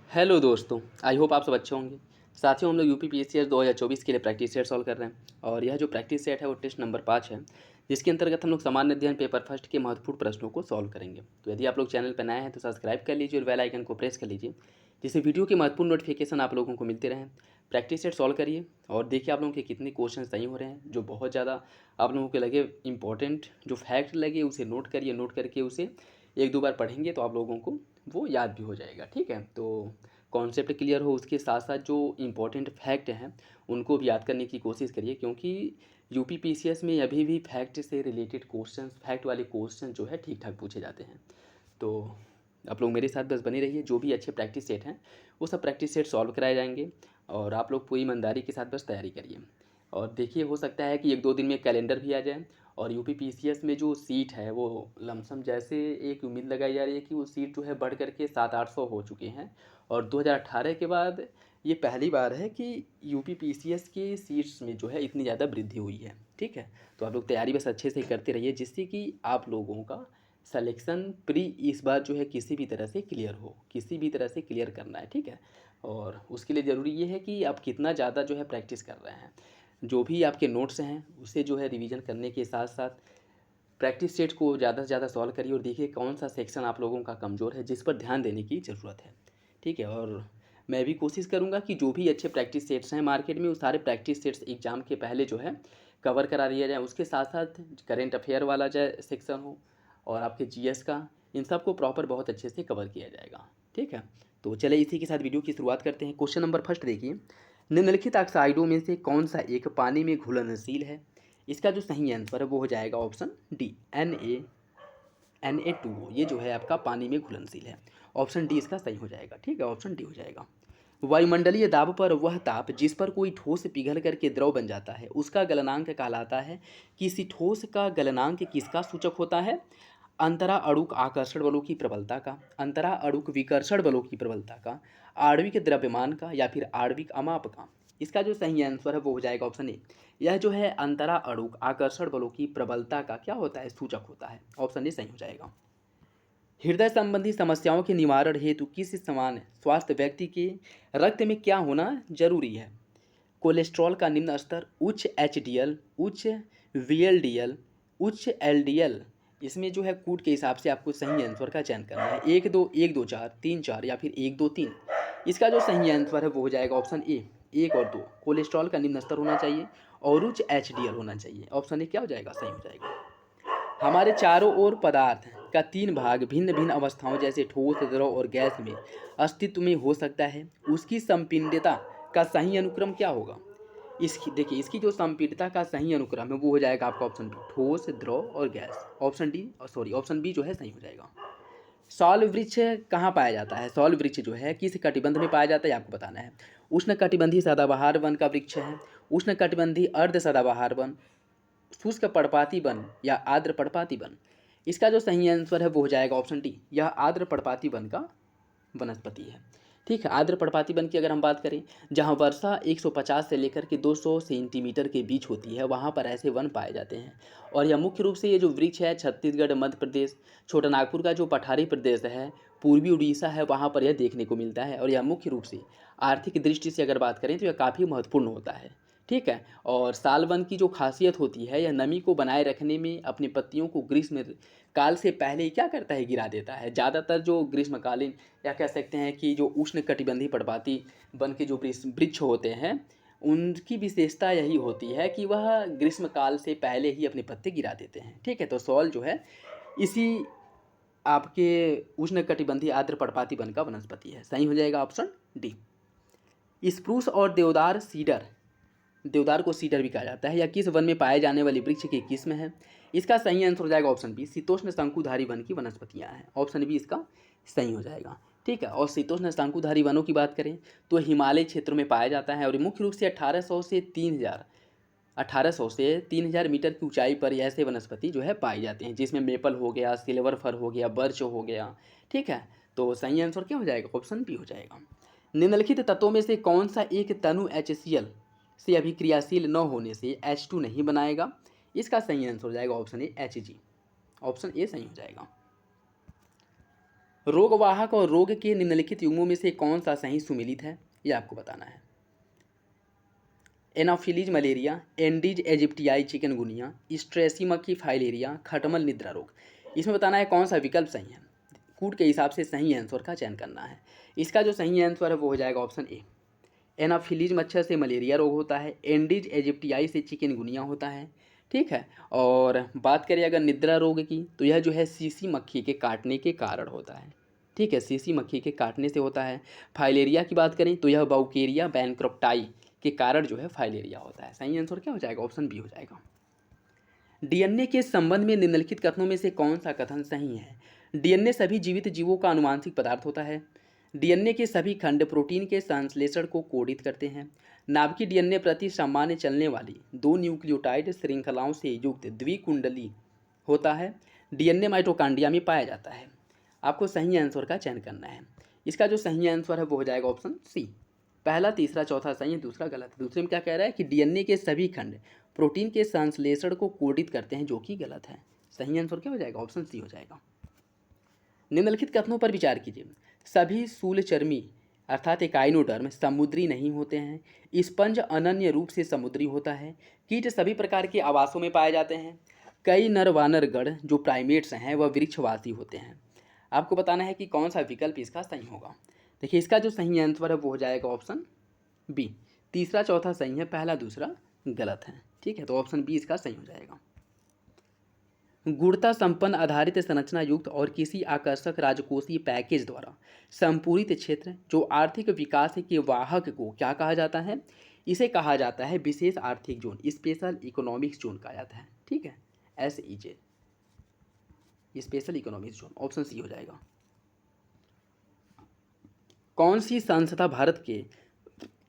Hello दोस्तों, I hope आप सब अच्छे होंगे। साथियों, हम लोग यूपी पीएससी 2024 के लिए प्रैक्टिस सेट सॉल्व कर रहे हैं और यह जो प्रैक्टिस सेट है वो टेस्ट नंबर 5 है, जिसके अंतर्गत हम लोग सामान्य अध्ययन पेपर फर्स्ट के महत्वपूर्ण प्रश्नों को सॉल्व करेंगे। तो यदि आप लोग चैनल पर नए हैं तो सब्सक्राइब कर लीजिए और बेल आइकन को प्रेस कर लीजिए, जिससे वीडियो के महत्वपूर्ण नोटिफिकेशन आप लोगों को मिलते रहें। प्रैक्टिस सेट सॉल्व करिए और देखिए आप लोगों के कितने क्वेश्चन सही हो रहे हैं। जो बहुत ज़्यादा आप लोगों को लगे इंपॉर्टेंट, जो फैक्ट लगे उसे नोट करिए। नोट करके उसे एक दो बार पढ़ेंगे तो आप लोगों को वो याद भी हो जाएगा। ठीक है, तो कॉन्सेप्ट क्लियर हो, उसके साथ साथ जो इम्पोर्टेंट फैक्ट हैं उनको भी याद करने की कोशिश करिए, क्योंकि यूपी पीसीएस में अभी भी फैक्ट से रिलेटेड क्वेश्चन, फैक्ट वाले क्वेश्चन जो है ठीक ठाक पूछे जाते हैं। तो आप लोग मेरे साथ बस बने रहिए। जो भी अच्छे प्रैक्टिस सेट हैं वो सब प्रैक्टिस सेट सॉल्व कराए जाएंगे और आप लोग पूरी ईमानदारी के साथ बस तैयारी करिए। और देखिए, हो सकता है कि एक दो दिन में कैलेंडर भी आ जाए और यूपी पीसीएस में जो सीट है वो लमसम, जैसे एक उम्मीद लगाई जा रही है कि वो सीट जो है बढ़ करके 700-800 हो चुके हैं। और 2018 के बाद ये पहली बार है कि यूपी पीसीएस की सीट्स में जो है इतनी ज़्यादा वृद्धि हुई है। ठीक है, तो आप लोग तैयारी बस अच्छे से करते रहिए, जिससे कि आप लोगों का सिलेक्शन प्री इस बार जो है किसी भी तरह से क्लियर हो, किसी भी तरह से क्लियर करना है। ठीक है, और उसके लिए ज़रूरी ये है कि आप कितना ज़्यादा जो है प्रैक्टिस कर रहे हैं। जो भी आपके नोट्स हैं उसे जो है रिवीजन करने के साथ साथ प्रैक्टिस सेट को ज़्यादा से ज़्यादा सॉल्व करिए और देखिए कौन सा सेक्शन आप लोगों का कमज़ोर है, जिस पर ध्यान देने की ज़रूरत है। ठीक है, और मैं भी कोशिश करूँगा कि जो भी अच्छे प्रैक्टिस सेट्स हैं मार्केट में, वो सारे प्रैक्टिस सेट्स एग्ज़ाम के पहले जो है कवर करा दिया जाए। उसके साथ साथ करेंट अफेयर वाला जो सेक्शन हो और आपके जीएस का, इन सब को प्रॉपर बहुत अच्छे से कवर किया जाएगा। ठीक है, तो चलिए इसी के साथ वीडियो की शुरुआत करते हैं। क्वेश्चन नंबर फर्स्ट देखिए, निम्नलिखित ऑक्साइडों में से कौन सा एक पानी में घुलनशील है? इसका जो सही आंसर है वो हो जाएगा ऑप्शन डी, Na2O। ये जो है आपका पानी में घुलनशील है। ऑप्शन डी इसका सही हो जाएगा। ठीक है, ऑप्शन डी हो जाएगा। वायुमंडलीय दाब पर वह ताप जिस पर कोई ठोस पिघल करके द्रव बन जाता है उसका गलनांक कहलाता है। किसी ठोस का गलनांक किसका सूचक होता है? अंतरा अणुक आकर्षण बलों की प्रबलता का, अंतरा अणुक विकर्षण बलों की प्रबलता का, आणविक द्रव्यमान का, या फिर आणविक अमाप का। इसका जो सही आंसर है वो हो जाएगा ऑप्शन ए। यह जो है अंतरा अणुक आकर्षण बलों की प्रबलता का क्या होता है? सूचक होता है। ऑप्शन ए सही हो जाएगा। हृदय संबंधी समस्याओं के निवारण हेतु किस समान स्वास्थ्य व्यक्ति के रक्त में क्या होना जरूरी है? कोलेस्ट्रॉल का निम्न स्तर, उच्च एचडीएल, उच्च वीएलडीएल, उच्च एलडीएल। इसमें जो है कूट के हिसाब से आपको सही आंसर का चयन करना है। 1 2 3 4 या फिर 1 2 3। इसका जो सही आंसर है वो हो जाएगा ऑप्शन ए, 1 और 2। कोलेस्ट्रॉल का निम्न स्तर होना चाहिए और उच्च एचडीएल होना चाहिए। ऑप्शन ए क्या हो जाएगा? सही हो जाएगा। हमारे चारों ओर पदार्थ का 3 भाग भिन्न भिन्न अवस्थाओं जैसे ठोस, द्रव और गैस में अस्तित्व में हो सकता है। उसकी संपीड्यता का सही अनुक्रम क्या होगा? इसकी देखिए, इसकी जो संपीड्यता का सही अनुक्रम है वो हो जाएगा आपका ऑप्शन बी, ठोस, द्रव और गैस। Option D, sorry option B जो है सही हो जाएगा। सौल वृक्ष कहाँ पाया जाता है? सौल वृक्ष जो है किस कटिबंध में पाया जाता है आपको बताना है। उष्ण कटिबंधीय सदाबहार वन का वृक्ष है, उष्ण कटिबंधीय अर्ध सदाबहार वन, शुष्क पर्णपाती वन, या आर्द्र पर्णपाती वन। इसका जो सही आंसर है वो हो जाएगा ऑप्शन डी, यह आर्द्र पर्णपाती वन का वनस्पति है। ठीक है, आर्द्र पर्णपाती वन की अगर हम बात करें, जहाँ वर्षा 150 से लेकर के 200 सेंटीमीटर के बीच होती है, वहाँ पर ऐसे वन पाए जाते हैं। और यह मुख्य रूप से ये जो वृक्ष है छत्तीसगढ़, मध्य प्रदेश, छोटा नागपुर का जो पठारी प्रदेश है, पूर्वी उड़ीसा है, वहाँ पर यह देखने को मिलता है। और यह मुख्य रूप से आर्थिक दृष्टि से अगर बात करें तो यह काफ़ी महत्वपूर्ण होता है। ठीक है, और सालवन की जो खासियत होती है, यह नमी को बनाए रखने में अपनी पत्तियों को ग्रीष्म काल से पहले ही क्या करता है? गिरा देता है। ज़्यादातर जो ग्रीष्मकालीन, या कह सकते हैं कि जो उष्ण कटिबंधीय पर्णपाती वन के जो वृक्ष होते हैं, उनकी विशेषता यही होती है कि वह ग्रीष्मकाल से पहले ही अपने पत्ते गिरा देते हैं। ठीक है, तो सॉल जो है इसी आपके उष्ण कटिबंधीय आर्द्र पर्णपाती वन का वनस्पति है। सही हो जाएगा ऑप्शन डी। स्प्रूस और देवदार सीडर, देवदार को सीडर भी कहा जाता है, या किस वन में पाए जाने वाली वृक्ष की किस्म है? इसका सही आंसर हो जाएगा ऑप्शन बी, शीतोष्ण शंकुधारी वन की वनस्पतियां हैं। ऑप्शन बी इसका सही हो जाएगा। ठीक है, और शीतोष्ण शंकुधारी वनों की बात करें तो हिमालय क्षेत्र में पाया जाता है और मुख्य रूप से 1800 से 3000 मीटर की ऊंचाई पर ऐसे वनस्पति जो है पाए जाते हैं, जिसमें मेपल हो गया, सिल्वर फर हो गया, बर्च हो गया। ठीक है, तो सही आंसर क्या हो जाएगा? ऑप्शन बी हो जाएगा। निम्नलिखित तत्वों में से कौन सा एक तनु HCl से अभिक्रियाशील न होने से H2 नहीं बनाएगा? इसका सही आंसर हो जाएगा option A, Hg। Option A सही हो जाएगा। रोगवाहक और रोग के निम्नलिखित युग्मों में से कौन सा सही सुमेलित है, यह आपको बताना है। Anopheles malaria, Aedes aegypti chikungunya, स्ट्रेसीमक्खी फाइलेरिया, खटमल निद्रा रोग। इसमें बताना है कौन सा विकल्प सही है। कूट के हिसाब से सही आंसर का चयन करना है। इसका जो सही आंसर है वो हो जाएगा ऑप्शन ए। एनाफिलीज मच्छर से मलेरिया रोग होता है, एंडीज एजिप्टियाई से चिकनगुनिया होता है, ठीक है। और बात करें अगर निद्रा रोग की तो यह जो है सीसी मक्खी के काटने के कारण होता है, ठीक है, सीसी मक्खी के काटने से होता है। फाइलेरिया की बात करें तो यह बाउकेरिया बैंक्रप्टाई के कारण जो है फाइलेरिया होता है। सही आंसर क्या हो जाएगा, ऑप्शन बी हो जाएगा। डीएनए के संबंध में निम्नलिखित कथनों में से कौन सा कथन सही है। डीएनए सभी जीवित जीवों का आनुवांशिक पदार्थ होता है। डीएनए के सभी खंड प्रोटीन के संश्लेषण को कोडित करते हैं। नाभिकीय डीएनए प्रति सामान्य चलने वाली दो न्यूक्लियोटाइड श्रृंखलाओं से युक्त द्विकुंडली होता है। डीएनए माइटोकॉन्ड्रिया में पाया जाता है। आपको सही आंसर का चयन करना है। इसका जो सही आंसर है वो हो जाएगा ऑप्शन सी। पहला तीसरा चौथा सही है, दूसरा गलत है। दूसरे में क्या कह रहा है कि डीएनए के सभी खंड प्रोटीन के संश्लेषण को कोडित करते हैं, जो कि गलत है। सही आंसर क्या हो जाएगा, ऑप्शन सी हो जाएगा। निम्नलिखित कथनों पर विचार कीजिए। सभी शूलचर्मी अर्थात एकाइनोडर्म समुद्री नहीं होते हैं। स्पंज अनन्य रूप से समुद्री होता है। कीट सभी प्रकार के आवासों में पाए जाते हैं। कई नर वानर गण जो प्राइमेट्स हैं वह वृक्षवासी होते हैं। आपको बताना है कि कौन सा विकल्प इसका सही होगा। देखिए इसका जो सही आंसर है वो हो जाएगा ऑप्शन बी। तीसरा चौथा सही है, पहला दूसरा गलत है, ठीक है। तो ऑप्शन बी इसका सही हो जाएगा। गुणता संपन्न आधारित संरचना युक्त और किसी आकर्षक राजकोषीय पैकेज द्वारा संपूरित क्षेत्र जो आर्थिक विकास के वाहक को क्या कहा जाता है, इसे कहा जाता है विशेष आर्थिक जोन, स्पेशल इकोनॉमिक जोन कहा जाता है, ठीक है। SEZ special economic zone, option C हो जाएगा। कौन सी संस्था भारत के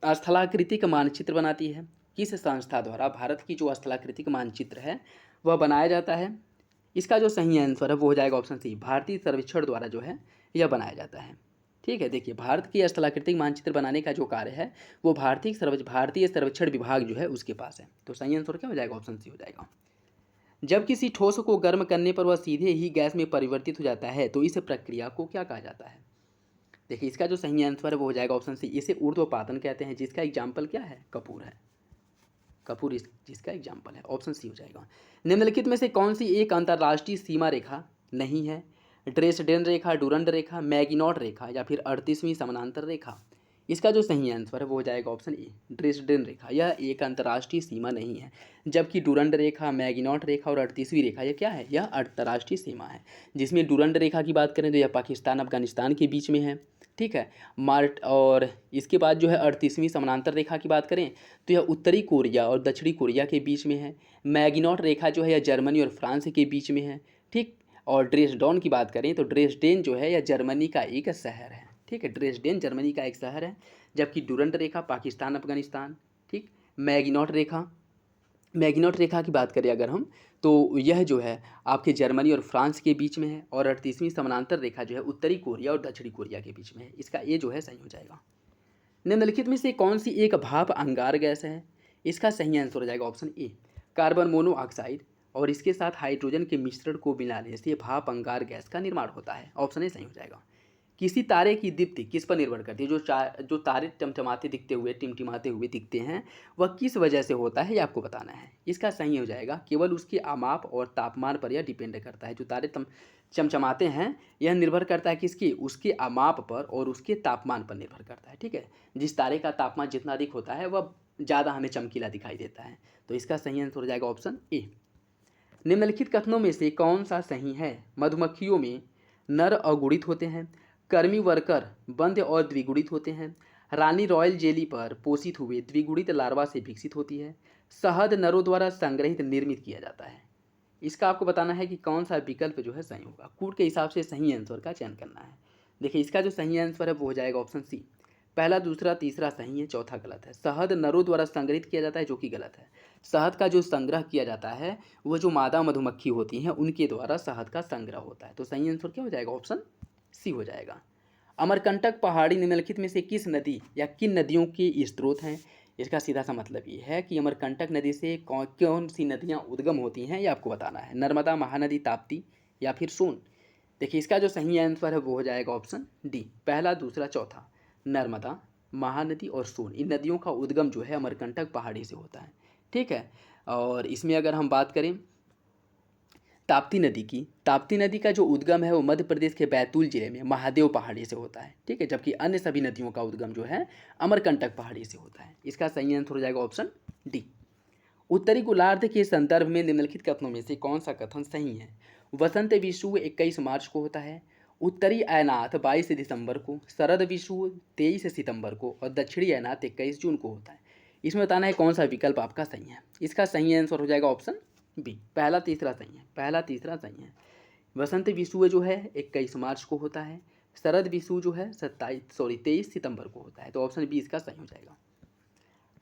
स्थलाकृतिक मानचित्र बनाती है। किस संस्था द्वारा भारत की जो स्थलाकृतिक मानचित्र है वह बनाया जाता है। इसका जो सही आंसर है वो हो जाएगा ऑप्शन सी। भारतीय सर्वेक्षण द्वारा जो है यह बनाया जाता है, ठीक है। देखिए भारत की स्थलाकृतिक मानचित्र बनाने का जो कार्य है वो भारतीय सर्वेक्षण विभाग जो है उसके पास है। तो सही आंसर क्या हो जाएगा, ऑप्शन सी हो जाएगा। जब किसी ठोस को गर्म करने पर वह सीधे ही गैस में परिवर्तित हो जाता है तो इस प्रक्रिया को क्या कहा जाता है। देखिए इसका जो सही आंसर है वो हो जाएगा ऑप्शन सी। इसे ऊर्ध्वपातन कहते हैं, जिसका एग्जाम्पल क्या है, कपूर है। कपूर जिसका एग्जाम्पल है, ऑप्शन सी हो जाएगा। निम्नलिखित में से कौन सी एक अंतर्राष्ट्रीय सीमा रेखा नहीं है। ड्रेसडेन रेखा, डुरंड रेखा, मैगिनॉट रेखा या फिर 38वीं समानांतर रेखा। इसका जो सही आंसर है वो हो जाएगा ऑप्शन ए, ड्रेसडेन रेखा। यह एक अंतर्राष्ट्रीय सीमा नहीं है, जबकि डुरंड रेखा, मैगिनॉट रेखा और 38वीं रेखा यह क्या है, यह अंतर्राष्ट्रीय सीमा है। जिसमें डुरंड रेखा की बात करें तो यह पाकिस्तान अफगानिस्तान के बीच में है, ठीक है। मार्ट और इसके बाद जो है 38वीं समानांतर रेखा की बात करें तो यह उत्तरी कोरिया और दक्षिणी कोरिया के बीच में है। मैगिनॉट रेखा जो है यह जर्मनी और फ्रांस के बीच में है, ठीक। और ड्रेसडॉन की बात करें तो ड्रेसडेन जो है यह जर्मनी का एक शहर है, ठीक है। ड्रेसडेन जर्मनी का एक शहर है, जबकि डुरंड रेखा पाकिस्तान अफगानिस्तान, ठीक। मैगिनॉट रेखा की बात करें अगर हम तो यह जो है आपके जर्मनी और फ्रांस के बीच में है। और 38वीं समानांतर रेखा जो है उत्तरी कोरिया और दक्षिणी कोरिया के बीच में है। इसका ये जो है सही हो जाएगा। निम्नलिखित में से कौन सी एक भाप अंगार गैस है। इसका सही आंसर हो जाएगा ऑप्शन ए, कार्बन मोनोऑक्साइड और इसके साथ हाइड्रोजन के मिश्रण को मिलाने से भाप अंगार गैस का निर्माण होता है। ऑप्शन ए सही हो जाएगा। किसी तारे की दीप्ति किस पर निर्भर करती है। जो तारे टिमटिमाते हुए दिखते हैं वह किस वजह से होता है, ये आपको बताना है। इसका सही हो जाएगा केवल उसके आमाप और तापमान पर यह डिपेंड करता है। जो तारे चमचमाते हैं यह निर्भर करता है किसकी, उसके आमाप पर और उसके तापमान पर निर्भर करता है, ठीक है। जिस तारे का तापमान जितना अधिक होता है वह ज़्यादा हमें चमकीला दिखाई देता है। तो इसका सही आंसर हो जाएगा ऑप्शन ए। निम्नलिखित कथनों में से कौन सा सही है। मधुमक्खियों में नर अगुणित होते हैं, कर्मी वर्कर बंध्य और द्विगुणित होते हैं, रानी रॉयल जेली पर पोषित हुए द्विगुणित लार्वा से विकसित होती है, शहद नरों द्वारा संग्रहित निर्मित किया जाता है। इसका आपको बताना है कि कौन सा विकल्प जो है सही होगा। कूट के हिसाब से सही आंसर का चयन करना है। देखिए इसका जो सही आंसर है वो हो जाएगा ऑप्शन सी। पहला दूसरा तीसरा सही है, चौथा गलत है। शहद नरों द्वारा संग्रहित किया जाता है, जो कि गलत है। शहद का जो संग्रह किया जाता है वो जो मादा मधुमक्खी होती हैं उनके द्वारा शहद का संग्रह होता है। तो सही आंसर क्या हो जाएगा, ऑप्शन सी हो जाएगा। अमरकंटक पहाड़ी निम्नलिखित में से किस नदी या किन नदियों के स्रोत हैं। इसका सीधा सा मतलब ये है कि अमरकंटक नदी से कौन सी नदियाँ उद्गम होती हैं, ये आपको बताना है। नर्मदा, महानदी, ताप्ती या फिर सोन। देखिए इसका जो सही आंसर है वो हो जाएगा ऑप्शन डी, पहला, दूसरा, चौथा। नर्मदा, महानदी और सोन, इन नदियों का उद्गम जो है अमरकंटक पहाड़ी से होता है। ठीक है। और इसमें अगर हम बात करें ताप्ती नदी की, ताप्ती नदी का जो उद्गम है वो मध्य प्रदेश के बैतूल जिले में महादेव पहाड़ी से होता है। ठीक है। जबकि अन्य सभी नदियों का उद्गम जो है अमरकंटक पहाड़ी से होता है। इसका सही आंसर हो जाएगा ऑप्शन डी। उत्तरी गोलार्ध के संदर्भ में निम्नलिखित कथनों में से कौन सा कथन सही है? वसंत विषुव 21 मार्च को होता है, उत्तरी अयनात 22 दिसंबर को, शरद विषुव 23 सितंबर को और दक्षिणी अयनात 21 जून को होता है। इसमें बताना है कौन सा विकल्प आपका सही है। इसका सही आंसर हो जाएगा ऑप्शन बी, पहला तीसरा सही है, पहला तीसरा सही है। वसंत विषुव जो है 21 मार्च को होता है, शरद विषुव जो है 23 सितंबर को होता है। तो ऑप्शन बी इसका सही हो जाएगा।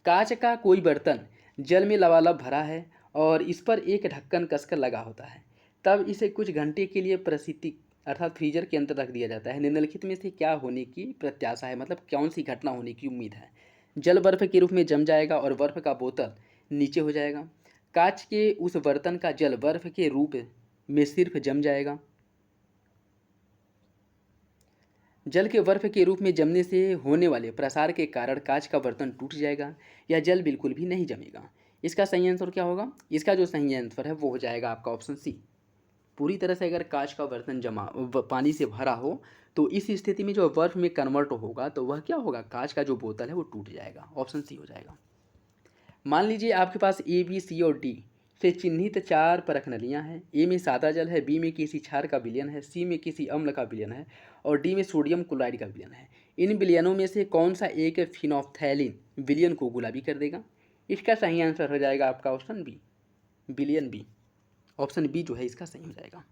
कांच का कोई बर्तन जल में लबालब भरा है और इस पर एक ढक्कन कसकर लगा होता है, तब इसे कुछ घंटे के लिए परिस्थिति अर्थात फ्रीजर के अंदर रख दिया जाता है। निम्नलिखित में से क्या होने की प्रत्याशा है, मतलब कौन सी घटना होने की उम्मीद है? जल बर्फ के रूप में जम जाएगा और बर्फ का बोतल नीचे हो जाएगा, कांच के उस बर्तन का जल बर्फ के रूप में सिर्फ जम जाएगा, जल के बर्फ के रूप में जमने से होने वाले प्रसार के कारण कांच का बर्तन टूट जाएगा, या जल बिल्कुल भी नहीं जमेगा। इसका सही आंसर क्या होगा? इसका जो सही आंसर है वो हो जाएगा आपका ऑप्शन सी। पूरी तरह से अगर कांच का बर्तन पानी से भरा हो तो इस स्थिति में जो बर्फ में कन्वर्ट होगा तो वह क्या होगा? कांच का जो बोतल है वो टूट जाएगा। ऑप्शन सी हो जाएगा। मान लीजिए आपके पास ए, बी, सी और डी से चिन्हित 4 परख नलियाँ हैं। ए में सादा जल है, बी में किसी क्षार का विलयन है, सी में किसी अम्ल का विलयन है और डी में सोडियम क्लोराइड का विलयन है। इन विलयनों में से कौन सा एक फिनोफ्थैलिन विलयन को गुलाबी कर देगा? इसका सही आंसर हो जाएगा आपका ऑप्शन बी, विलयन बी। ऑप्शन बी जो है इसका सही हो जाएगा।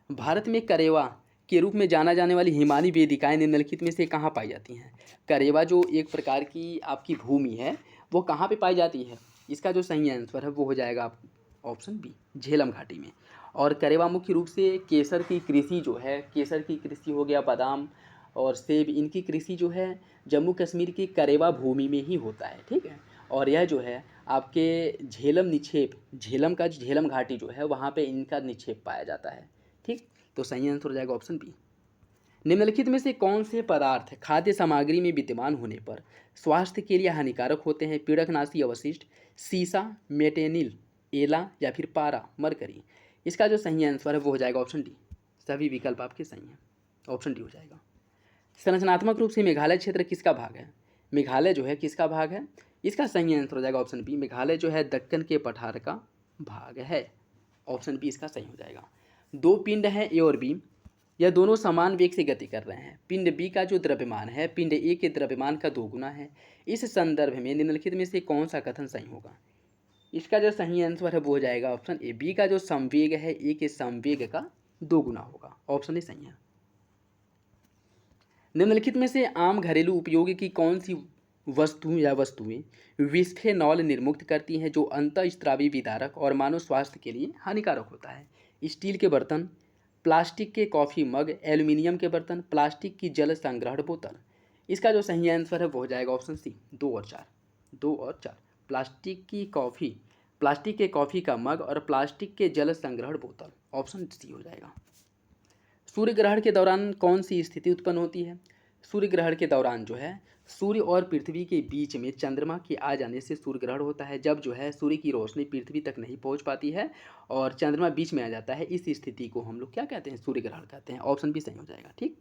भारत में करेवा के रूप में जाना जाने वाली हिमानी वेदिकाएं निम्नलिखित में से कहाँ पाई जाती हैं? करेवा जो एक प्रकार की आपकी भूमि है वो कहाँ पे पाई जाती है? इसका जो सही आंसर है वो हो जाएगा आप ऑप्शन बी, झेलम घाटी में। और करेवा मुख्य रूप से केसर की कृषि जो है, केसर की कृषि हो गया, बादाम और सेब, इनकी कृषि जो है जम्मू कश्मीर की करेवा भूमि में ही होता है। ठीक है। और यह जो है आपके झेलम निक्षेप, झेलम का झेलम घाटी जो है वहाँ पे इनका निक्षेप पाया जाता है। ठीक। तो सही आंसर हो जाएगा ऑप्शन बी। निम्नलिखित में से कौन से पदार्थ खाद्य सामग्री में विद्यमान होने पर स्वास्थ्य के लिए हानिकारक होते हैं? पीड़कनाशी अवशिष्ट, सीसा, मेटेनिल, एला या फिर पारा, मरकरी। इसका जो सही आंसर है वो हो जाएगा ऑप्शन डी। सभी विकल्प आपके सही हैं। ऑप्शन डी हो जाएगा। संरचनात्मक रूप से मेघालय क्षेत्र किसका भाग है? मेघालय जो है किसका भाग है? इसका सही आंसर हो जाएगा ऑप्शन बी, मेघालय जो है दक्कन के पठार का भाग है। ऑप्शन बी इसका सही हो जाएगा। दो पिंड हैं ए और बी, यह दोनों समान वेग से गति कर रहे हैं। पिंड बी का जो द्रव्यमान है पिंड ए के द्रव्यमान का 2 गुना है। इस संदर्भ में निम्नलिखित में से कौन सा कथन सही होगा? इसका जो सही आंसर है वो हो जाएगा ऑप्शन ए, बी का जो संवेग है ए के संवेग का 2 गुना होगा। ऑप्शन ए सही है। निम्नलिखित में से आम घरेलू उपयोग की कौन सी वस्तु या वस्तुएं विस्फेनॉल निर्मुक्त करती हैं जो अंतःस्रावी विदारक और मानव स्वास्थ्य के लिए हानिकारक होता है? स्टील के बर्तन, प्लास्टिक के कॉफ़ी मग, एल्यूमिनियम के बर्तन, प्लास्टिक की जल संग्रहण बोतल। इसका जो सही आंसर है वो हो जाएगा ऑप्शन सी, 2 और 4। 2 और 4, प्लास्टिक के कॉफ़ी का मग और प्लास्टिक के जल संग्रहण बोतल। ऑप्शन सी हो जाएगा। सूर्य ग्रहण के दौरान कौन सी स्थिति उत्पन्न होती है? सूर्य ग्रहण के दौरान जो है सूर्य और पृथ्वी के बीच में चंद्रमा के आ जाने से सूर्य ग्रहण होता है। जब जो है सूर्य की रोशनी पृथ्वी तक नहीं पहुंच पाती है और चंद्रमा बीच में आ जाता है, इस स्थिति को हम लोग क्या कहते हैं? सूर्य ग्रहण कहते हैं। ऑप्शन बी सही हो जाएगा। ठीक।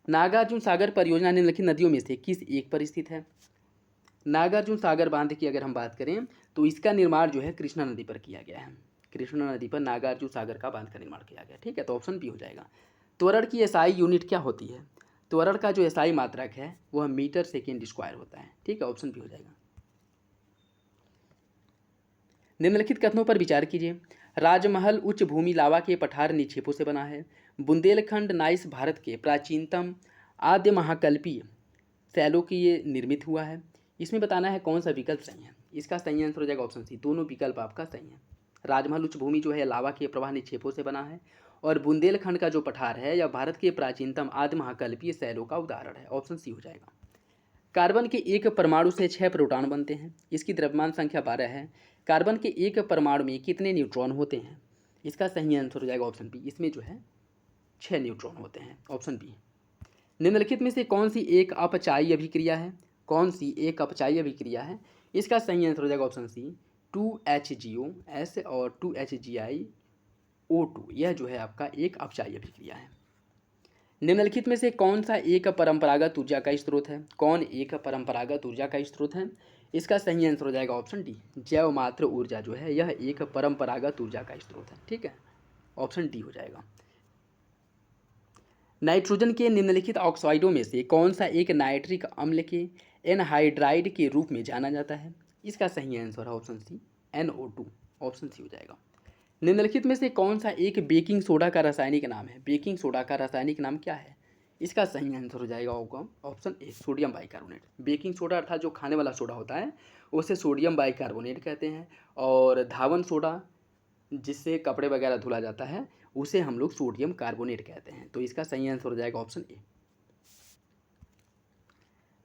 नागार्जुन सागर परियोजना निम्नलिखित नदियों में से किस एक पर स्थित है? नागार्जुन सागर बांध की अगर हम बात करें तो इसका निर्माण जो है कृष्णा नदी पर किया गया है। कृष्णा नदी पर नागार्जुन सागर का बांध का निर्माण किया गया। ठीक है। तो ऑप्शन बी हो जाएगा। त्वरण की एसआई यूनिट क्या होती है? त्वरण का जो एसआई मात्रक है वह मीटर सेकेंड स्क्वायर होता है। ठीक है। ऑप्शन बी हो जाएगा। निम्नलिखित कथनों पर विचार कीजिए। राजमहल उच्च भूमि लावा के पठार निक्षेपों से बना है। बुंदेलखंड नाइस भारत के प्राचीनतम आद्य महाकल्पीय शैलों की ये निर्मित हुआ है। इसमें बताना है कौन सा विकल्प सही है। इसका सही आंसर हो जाएगा ऑप्शन सी, दोनों विकल्प आपका सही है। राजमहल उच्च भूमि जो है लावा के प्रवाह निक्षेपों से बना है और बुंदेलखंड का जो पठार है यह भारत के प्राचीनतम आद्य महाकल्पीय शैलों का उदाहरण है। ऑप्शन सी हो जाएगा। कार्बन के एक परमाणु से 6 प्रोटॉन बनते हैं। इसकी द्रव्यमान संख्या 12 है। कार्बन के एक परमाणु में कितने न्यूट्रॉन होते हैं? इसका सही आंसर हो जाएगा ऑप्शन बी। इसमें जो है 6 न्यूट्रॉन होते हैं, ऑप्शन बी। निम्नलिखित में से कौन सी एक अपचायी अभिक्रिया है? कौन सी एक अपचायी अभिक्रिया है? इसका सही आंसर हो जाएगा ऑप्शन सी, 2HgOS और 2HgI O2, यह जो है आपका एक अपचायी अभिक्रिया है। निम्नलिखित में से कौन सा एक परंपरागत ऊर्जा का स्रोत है? कौन एक परंपरागत ऊर्जा का स्रोत है? इसका सही आंसर हो जाएगा ऑप्शन डी, जैव मात्र ऊर्जा जो है यह एक परंपरागत ऊर्जा का स्रोत है। ठीक है, ऑप्शन डी हो जाएगा। नाइट्रोजन के निम्नलिखित ऑक्साइडों में से कौन सा एक नाइट्रिक अम्ल के एनहाइड्राइड के रूप में जाना जाता है? इसका सही आंसर है option C, NO2, option C हो जाएगा। निम्नलिखित में से कौन सा एक बेकिंग सोडा का रासायनिक नाम है? बेकिंग सोडा का रासायनिक नाम क्या है? इसका सही आंसर हो जाएगा option A, sodium bicarbonate. Baking soda अर्थात जो खाने वाला सोडा होता है उसे सोडियम बाइकार्बोनेट कहते हैं, और धावन सोडा जिससे कपड़े वगैरह धुला जाता है उसे हम लोग सोडियम कार्बोनेट कहते हैं। तो इसका सही आंसर हो जाएगा ऑप्शन ए।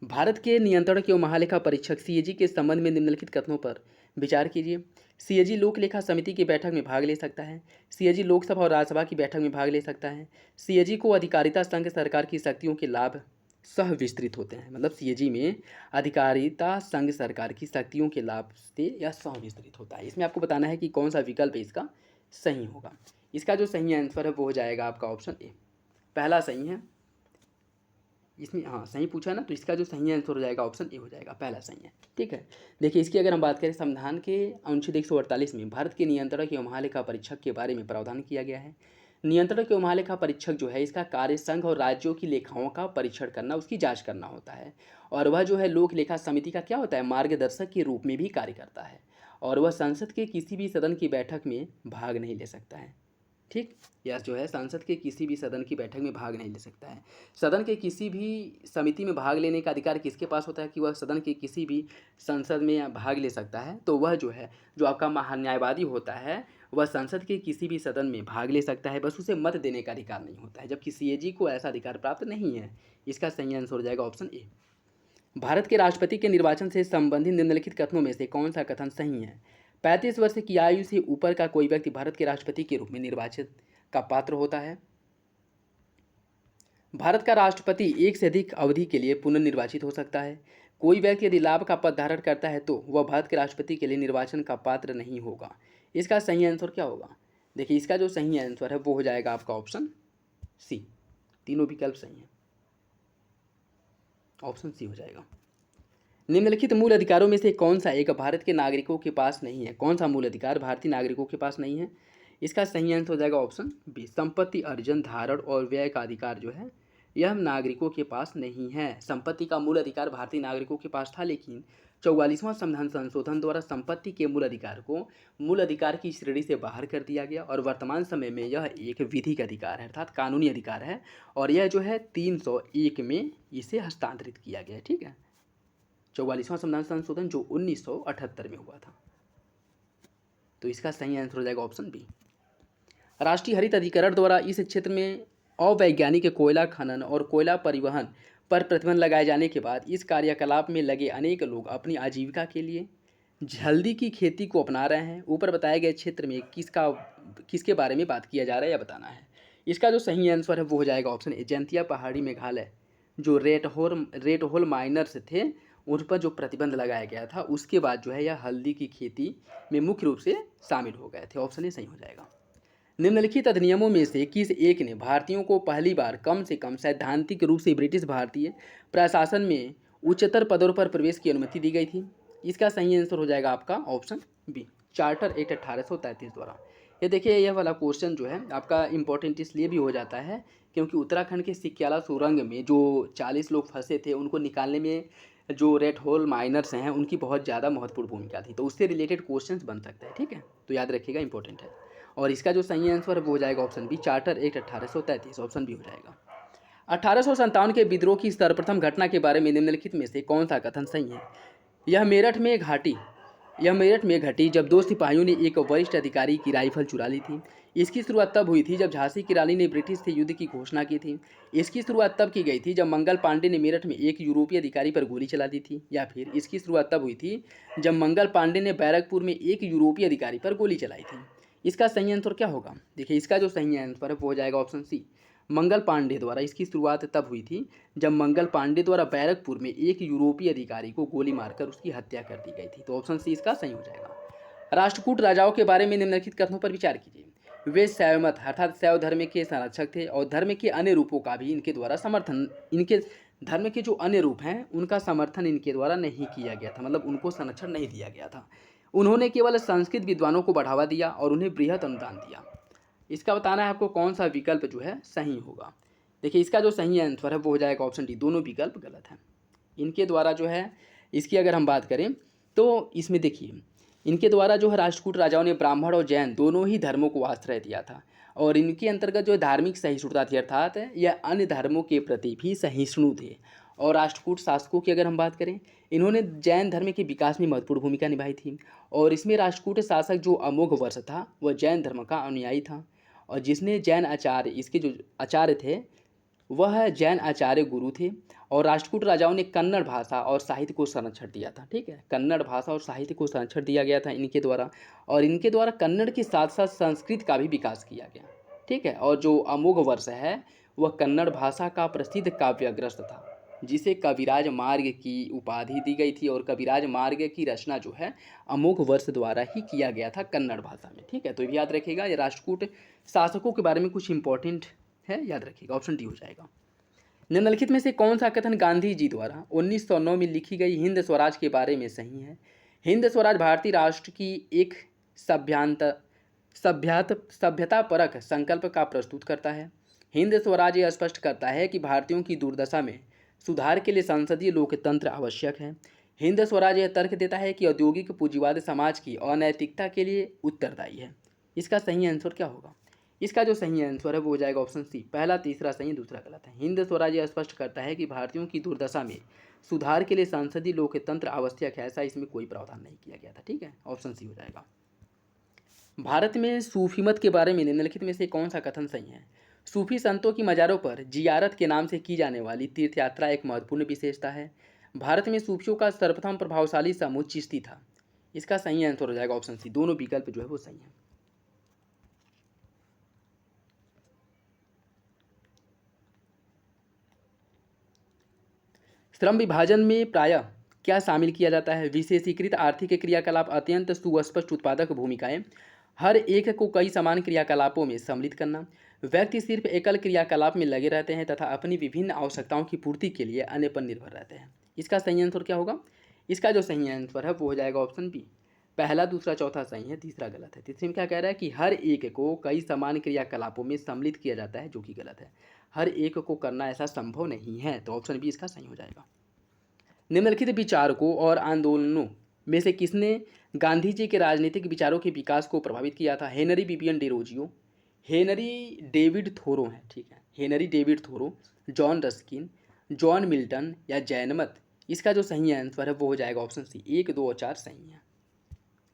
भारत के नियंत्रण एवं महालेखा परीक्षक CAG के संबंध में निम्नलिखित कथनों पर विचार कीजिए। CAG लोक लेखा समिति की बैठक में भाग ले सकता है। CAG लोकसभा और राज्यसभा की बैठक में भाग ले सकता है। CAG को अधिकारिता संघ सरकार की शक्तियों के लाभ सह विस्तृत होते हैं, मतलब CAG में अधिकारिता संघ सरकार की शक्तियों के लाभ से यह सह विस्तृत होता है। इसमें आपको बताना है कि कौन सा विकल्प इसका सही होगा। इसका जो सही आंसर है वो हो जाएगा आपका ऑप्शन ए, पहला सही है। इसमें हाँ सही पूछा ना, तो इसका जो सही आंसर हो जाएगा ऑप्शन ए हो जाएगा, पहला सही है। ठीक है, देखिए इसकी अगर हम बात करें, संविधान के अनुच्छेद 148 में भारत के नियंत्रक एवं महालेखा परीक्षक के बारे में प्रावधान किया गया है। नियंत्रक एवं महालेखा परीक्षक जो है इसका कार्य संघ और राज्यों की लेखाओं का परीक्षण करना, उसकी जांच करना होता है, और वह जो है लोक लेखा समिति का क्या होता है, मार्गदर्शक के रूप में भी कार्य करता है, और वह संसद के किसी भी सदन की बैठक में भाग नहीं ले सकता है। ठीक, यह जो है संसद के किसी भी सदन की बैठक में भाग नहीं ले सकता है। सदन के किसी भी समिति में भाग लेने का अधिकार किसके पास होता है कि वह सदन के किसी भी संसद में भाग ले सकता है? तो वह जो है, जो आपका महान्यायवादी होता है, वह संसद के किसी भी सदन में भाग ले सकता है, बस उसे मत देने का अधिकार नहीं होता है, जबकि CAG को ऐसा अधिकार प्राप्त नहीं है। इसका सही आंसर हो जाएगा ऑप्शन ए। भारत के राष्ट्रपति के निर्वाचन से संबंधित निम्नलिखित कथनों में से कौन सा कथन सही है? 35 वर्ष की आयु से ऊपर का कोई व्यक्ति भारत के राष्ट्रपति के रूप में निर्वाचित का पात्र होता है। भारत का राष्ट्रपति एक से अधिक अवधि के लिए पुनर्निर्वाचित हो सकता है। कोई व्यक्ति यदि लाभ का पद धारण करता है तो वह भारत के राष्ट्रपति के लिए निर्वाचन का पात्र नहीं होगा। इसका सही आंसर क्या होगा? देखिए इसका जो सही आंसर है वो हो जाएगा आपका ऑप्शन सी, तीनों विकल्प सही हैं, ऑप्शन सी हो जाएगा। निम्नलिखित मूल अधिकारों में से कौन सा एक भारत के नागरिकों के पास नहीं है? कौन सा मूल अधिकार भारतीय नागरिकों के पास नहीं है? इसका सही आंसर हो जाएगा ऑप्शन बी, संपत्ति अर्जन, धारण और व्यय का अधिकार जो है यह नागरिकों के पास नहीं है। संपत्ति का मूल अधिकार भारतीय नागरिकों के पास था, लेकिन 44वां संविधान संशोधन द्वारा संपत्ति के मूल अधिकार को मूल अधिकार की श्रेणी से बाहर कर दिया गया, और वर्तमान समय में यह एक विधिक अधिकार है, अर्थात कानूनी अधिकार है, और यह जो है 301 में इसे हस्तांतरित किया गया। ठीक है, 44वां संविधान संशोधन जो 1978 में हुआ था। तो इसका सही आंसर हो जाएगा ऑप्शन बी। राष्ट्रीय हरित अधिकरण द्वारा इस क्षेत्र में अवैज्ञानिक कोयला खनन और कोयला परिवहन पर प्रतिबंध लगाए जाने के बाद इस कार्यकलाप में लगे अनेक लोग अपनी आजीविका के लिए हल्दी की खेती को अपना रहे हैं। ऊपर बताए गए क्षेत्र में किसके बारे में बात किया जा रहा है यह बताना है। इसका जो सही आंसर है वो हो जाएगा ऑप्शन ए, जैंतिया पहाड़ी मेघालय जो रेड होल माइनर्स थे उन पर जो प्रतिबंध लगाया गया था, उसके बाद जो है यह हल्दी की खेती में मुख्य रूप से शामिल हो गए थे। ऑप्शन ए सही हो जाएगा। निम्नलिखित अधिनियमों में से किस एक ने भारतीयों को पहली बार कम से कम सैद्धांतिक रूप से ब्रिटिश भारतीय प्रशासन में उच्चतर पदों पर प्रवेश की अनुमति दी गई थी? इसका सही आंसर हो जाएगा आपका ऑप्शन बी, चार्टर एक्ट 1833 द्वारा। ये देखिए यह वाला क्वेश्चन जो है आपका इम्पोर्टेंट इसलिए भी हो जाता है क्योंकि उत्तराखंड के सिक्याला सुरंग में जो 40 लोग फंसे थे उनको निकालने में जो रेड होल माइनर्स हैं उनकी बहुत ज़्यादा महत्वपूर्ण भूमिका थी, तो उससे रिलेटेड क्वेश्चंस बन सकते हैं। ठीक है, तो याद रखिएगा, इंपॉर्टेंट है। और इसका जो सही आंसर है वो हो जाएगा option B, charter act 1833, option B हो जाएगा। 1857 के विद्रोह की सर्वप्रथम घटना के बारे में निम्नलिखित में से कौन सा कथन सही है? यह मेरठ में घटी जब दो सिपाहियों ने एक वरिष्ठ अधिकारी की राइफल चुरा ली थी। इसकी शुरुआत तब हुई थी जब झांसी की रानी ने ब्रिटिश से युद्ध की घोषणा की थी। इसकी शुरुआत तब की गई थी जब मंगल पांडे ने मेरठ में एक यूरोपीय अधिकारी पर गोली चला दी थी, या फिर इसकी शुरुआत तब हुई थी जब मंगल पांडे ने बैरकपुर में एक यूरोपीय अधिकारी पर गोली चलाई थी। इसका सही आंसर क्या होगा? देखिए इसका जो सही आंसर है वो हो जाएगा ऑप्शन सी, मंगल पांडे द्वारा। इसकी शुरुआत तब हुई थी जब मंगल पांडे द्वारा बैरकपुर में एक यूरोपीय अधिकारी को गोली मारकर उसकी हत्या कर दी गई थी। तो ऑप्शन सी इसका सही हो जाएगा। राष्ट्रकूट राजाओं के बारे में निम्नलिखित कथनों पर विचार कीजिए। वे शैवमत अर्थात शैव धर्म के संरक्षक थे और धर्म के अन्य रूपों का भी इनके द्वारा समर्थन, इनके धर्म के जो अन्य रूप हैं उनका समर्थन इनके द्वारा नहीं किया गया था, मतलब उनको संरक्षण नहीं दिया गया था। उन्होंने केवल संस्कृत विद्वानों को बढ़ावा दिया और उन्हें बृहत अनुदान दिया। इसका बताना है आपको कौन सा विकल्प जो है सही होगा। देखिए इसका जो सही आंसर है वो हो जाएगा ऑप्शन डी, दोनों विकल्प गलत हैं। इनके द्वारा जो है, इसकी अगर हम बात करें तो इसमें देखिए इनके द्वारा जो है राष्ट्रकूट राजाओं ने ब्राह्मण और जैन दोनों ही धर्मों को आश्रय दिया था और इनके अंतर्गत जो धार्मिक सहिष्णुता थी, अर्थात यह अन्य धर्मों के प्रति भी सहिष्णु थे। और राष्ट्रकूट शासकों की अगर हम बात करें, इन्होंने जैन धर्म के विकास में महत्वपूर्ण भूमिका निभाई थी और इसमें राष्ट्रकूट शासक जो अमोघ वर्ष था वह जैन धर्म का अनुयायी था और जिसने जैन आचार्य, इसके जो आचार्य थे वह जैन आचार्य गुरु थे। और राष्ट्रकूट राजाओं ने कन्नड़ भाषा और साहित्य को संरक्षण दिया था। ठीक है, कन्नड़ भाषा और साहित्य को संरक्षण दिया गया था इनके द्वारा और इनके द्वारा कन्नड़ के साथ साथ संस्कृत का भी विकास किया गया। ठीक है, और जो अमोघ वर्ष है वह कन्नड़ भाषा का प्रसिद्ध काव्यग्रस्त था जिसे कविराज मार्ग की उपाधि दी गई थी और कविराज मार्ग की रचना जो है अमोघ वर्ष द्वारा ही किया गया था कन्नड़ भाषा में। ठीक है, तो ये याद रखिएगा, ये राष्ट्रकूट शासकों के बारे में कुछ इंपॉर्टेंट है, याद रखिएगा, ऑप्शन डी हो जाएगा। निम्नलिखित में से कौन सा कथन गांधी जी द्वारा 1909 में लिखी गई हिंद स्वराज के बारे में सही है? हिंद स्वराज भारतीय राष्ट्र की एक सभ्यता परक संकल्प का प्रस्तुत करता है। हिंद स्वराज यह स्पष्ट करता है कि भारतीयों की दुर्दशा में सुधार के लिए संसदीय लोकतंत्र आवश्यक है। हिंद स्वराज यह तर्क देता है कि औद्योगिक पूंजीवाद समाज की अनैतिकता के लिए उत्तरदायी है। इसका सही आंसर क्या होगा? इसका जो सही आंसर है वो हो जाएगा ऑप्शन सी, पहला तीसरा सही दूसरा गलत है। हिंद स्वराज यह स्पष्ट करता है कि भारतीयों की दुर्दशा में सुधार के लिए संसदीय लोकतंत्र आवश्यक है, ऐसा इसमें कोई प्रावधान नहीं किया गया था। ठीक है, ऑप्शन सी हो जाएगा। भारत में सूफीमत के बारे में निम्नलिखित में से कौन सा कथन सही है? सूफी संतों की मज़ारों पर जियारत के नाम से की जाने वाली तीर्थ यात्रा एक महत्वपूर्ण विशेषता है। भारत में सूफियों का सर्वप्रथम प्रभावशाली समूह चिश्ती था। इसका सही आंसर हो जाएगा ऑप्शन सी, दोनों विकल्प जो है वो सही है। श्रम विभाजन में प्रायः क्या शामिल किया जाता है? विशेषीकृत आर्थिक क्रियाकलाप, अत्यंत सुस्पष्ट उत्पादक भूमिकाएं, हर एक को कई समान क्रियाकलापों में सम्मिलित करना, व्यक्ति सिर्फ एकल क्रियाकलाप में लगे रहते हैं तथा अपनी विभिन्न आवश्यकताओं की पूर्ति के लिए अन्य पर निर्भर रहते हैं। इसका सही आंसर क्या होगा? इसका जो सही आंसर है वो हो जाएगा ऑप्शन बी, पहला दूसरा चौथा सही है, तीसरा गलत है। तीसरे में क्या कह रहा है कि हर एक को कई समान क्रियाकलापों में सम्मिलित किया जाता है, जो कि गलत है। हर एक को करना ऐसा संभव नहीं है, तो ऑप्शन बी इसका सही हो जाएगा। निम्नलिखित विचारकों और आंदोलनों में से किसने गांधी जी के राजनीतिक विचारों के विकास को प्रभावित किया था? Henry Vivian Derozio, Henry David thoreau है। ठीक है, Henry David thoreau, John Ruskin, John Milton या जैनमत। इसका जो सही आंसर है वो हो जाएगा ऑप्शन सी, 1, 2 और 4 सही है।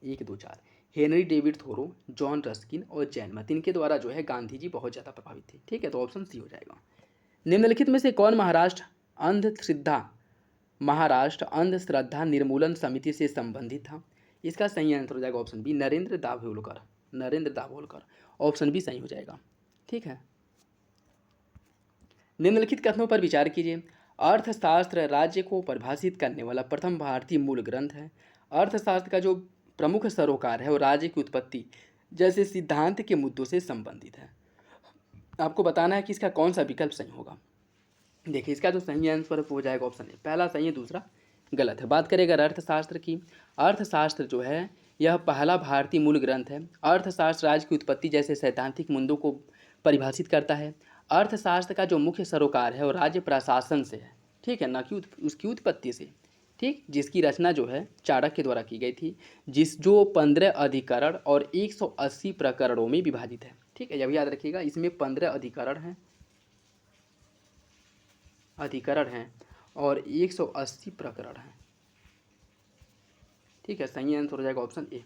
1, 2, 4 Henry David thoreau, John Ruskin और जैनमत, इनके द्वारा जो है गांधी जी बहुत ज़्यादा प्रभावित थे। ठीक है, तो ऑप्शन सी हो जाएगा। निम्नलिखित में से कौन महाराष्ट्र अंधश्रद्धा निर्मूलन समिति से संबंधित था? इसका सही आंसर हो जाएगा option B, Narendra Dabholkar. Narendra Dabholkar, option B सही हो जाएगा। ठीक है, निम्नलिखित कथनों पर विचार कीजिए। अर्थशास्त्र राज्य को परिभाषित करने वाला प्रथम भारतीय मूल ग्रंथ है। अर्थशास्त्र का जो प्रमुख सरोकार है वो राज्य की उत्पत्ति जैसे सिद्धांत के मुद्दों से संबंधित है। आपको बताना है कि इसका कौन सा विकल्प सही होगा। देखिए इसका जो सही आंसर है वो हो जाएगा ऑप्शन ए, पहला सही है दूसरा गलत है। बात करें अगर अर्थशास्त्र की, अर्थशास्त्र जो है यह पहला भारतीय मूल ग्रंथ है। अर्थशास्त्र राज्य की उत्पत्ति जैसे सैद्धांतिक मुद्दों को परिभाषित करता है। अर्थशास्त्र का जो मुख्य सरोकार है वो राज्य प्रशासन से है। ठीक है, ना कि उसकी उत्पत्ति से। ठीक, जिसकी रचना जो है चाणक्य के द्वारा की गई थी, जो 15 अधिकरण और 180 प्रकरणों में विभाजित है। ठीक है, यह भी याद रखिएगा, इसमें 15 अधिकरण हैं और 180 प्रकरण हैं। ठीक है, सही आंसर हो जाएगा ऑप्शन ए।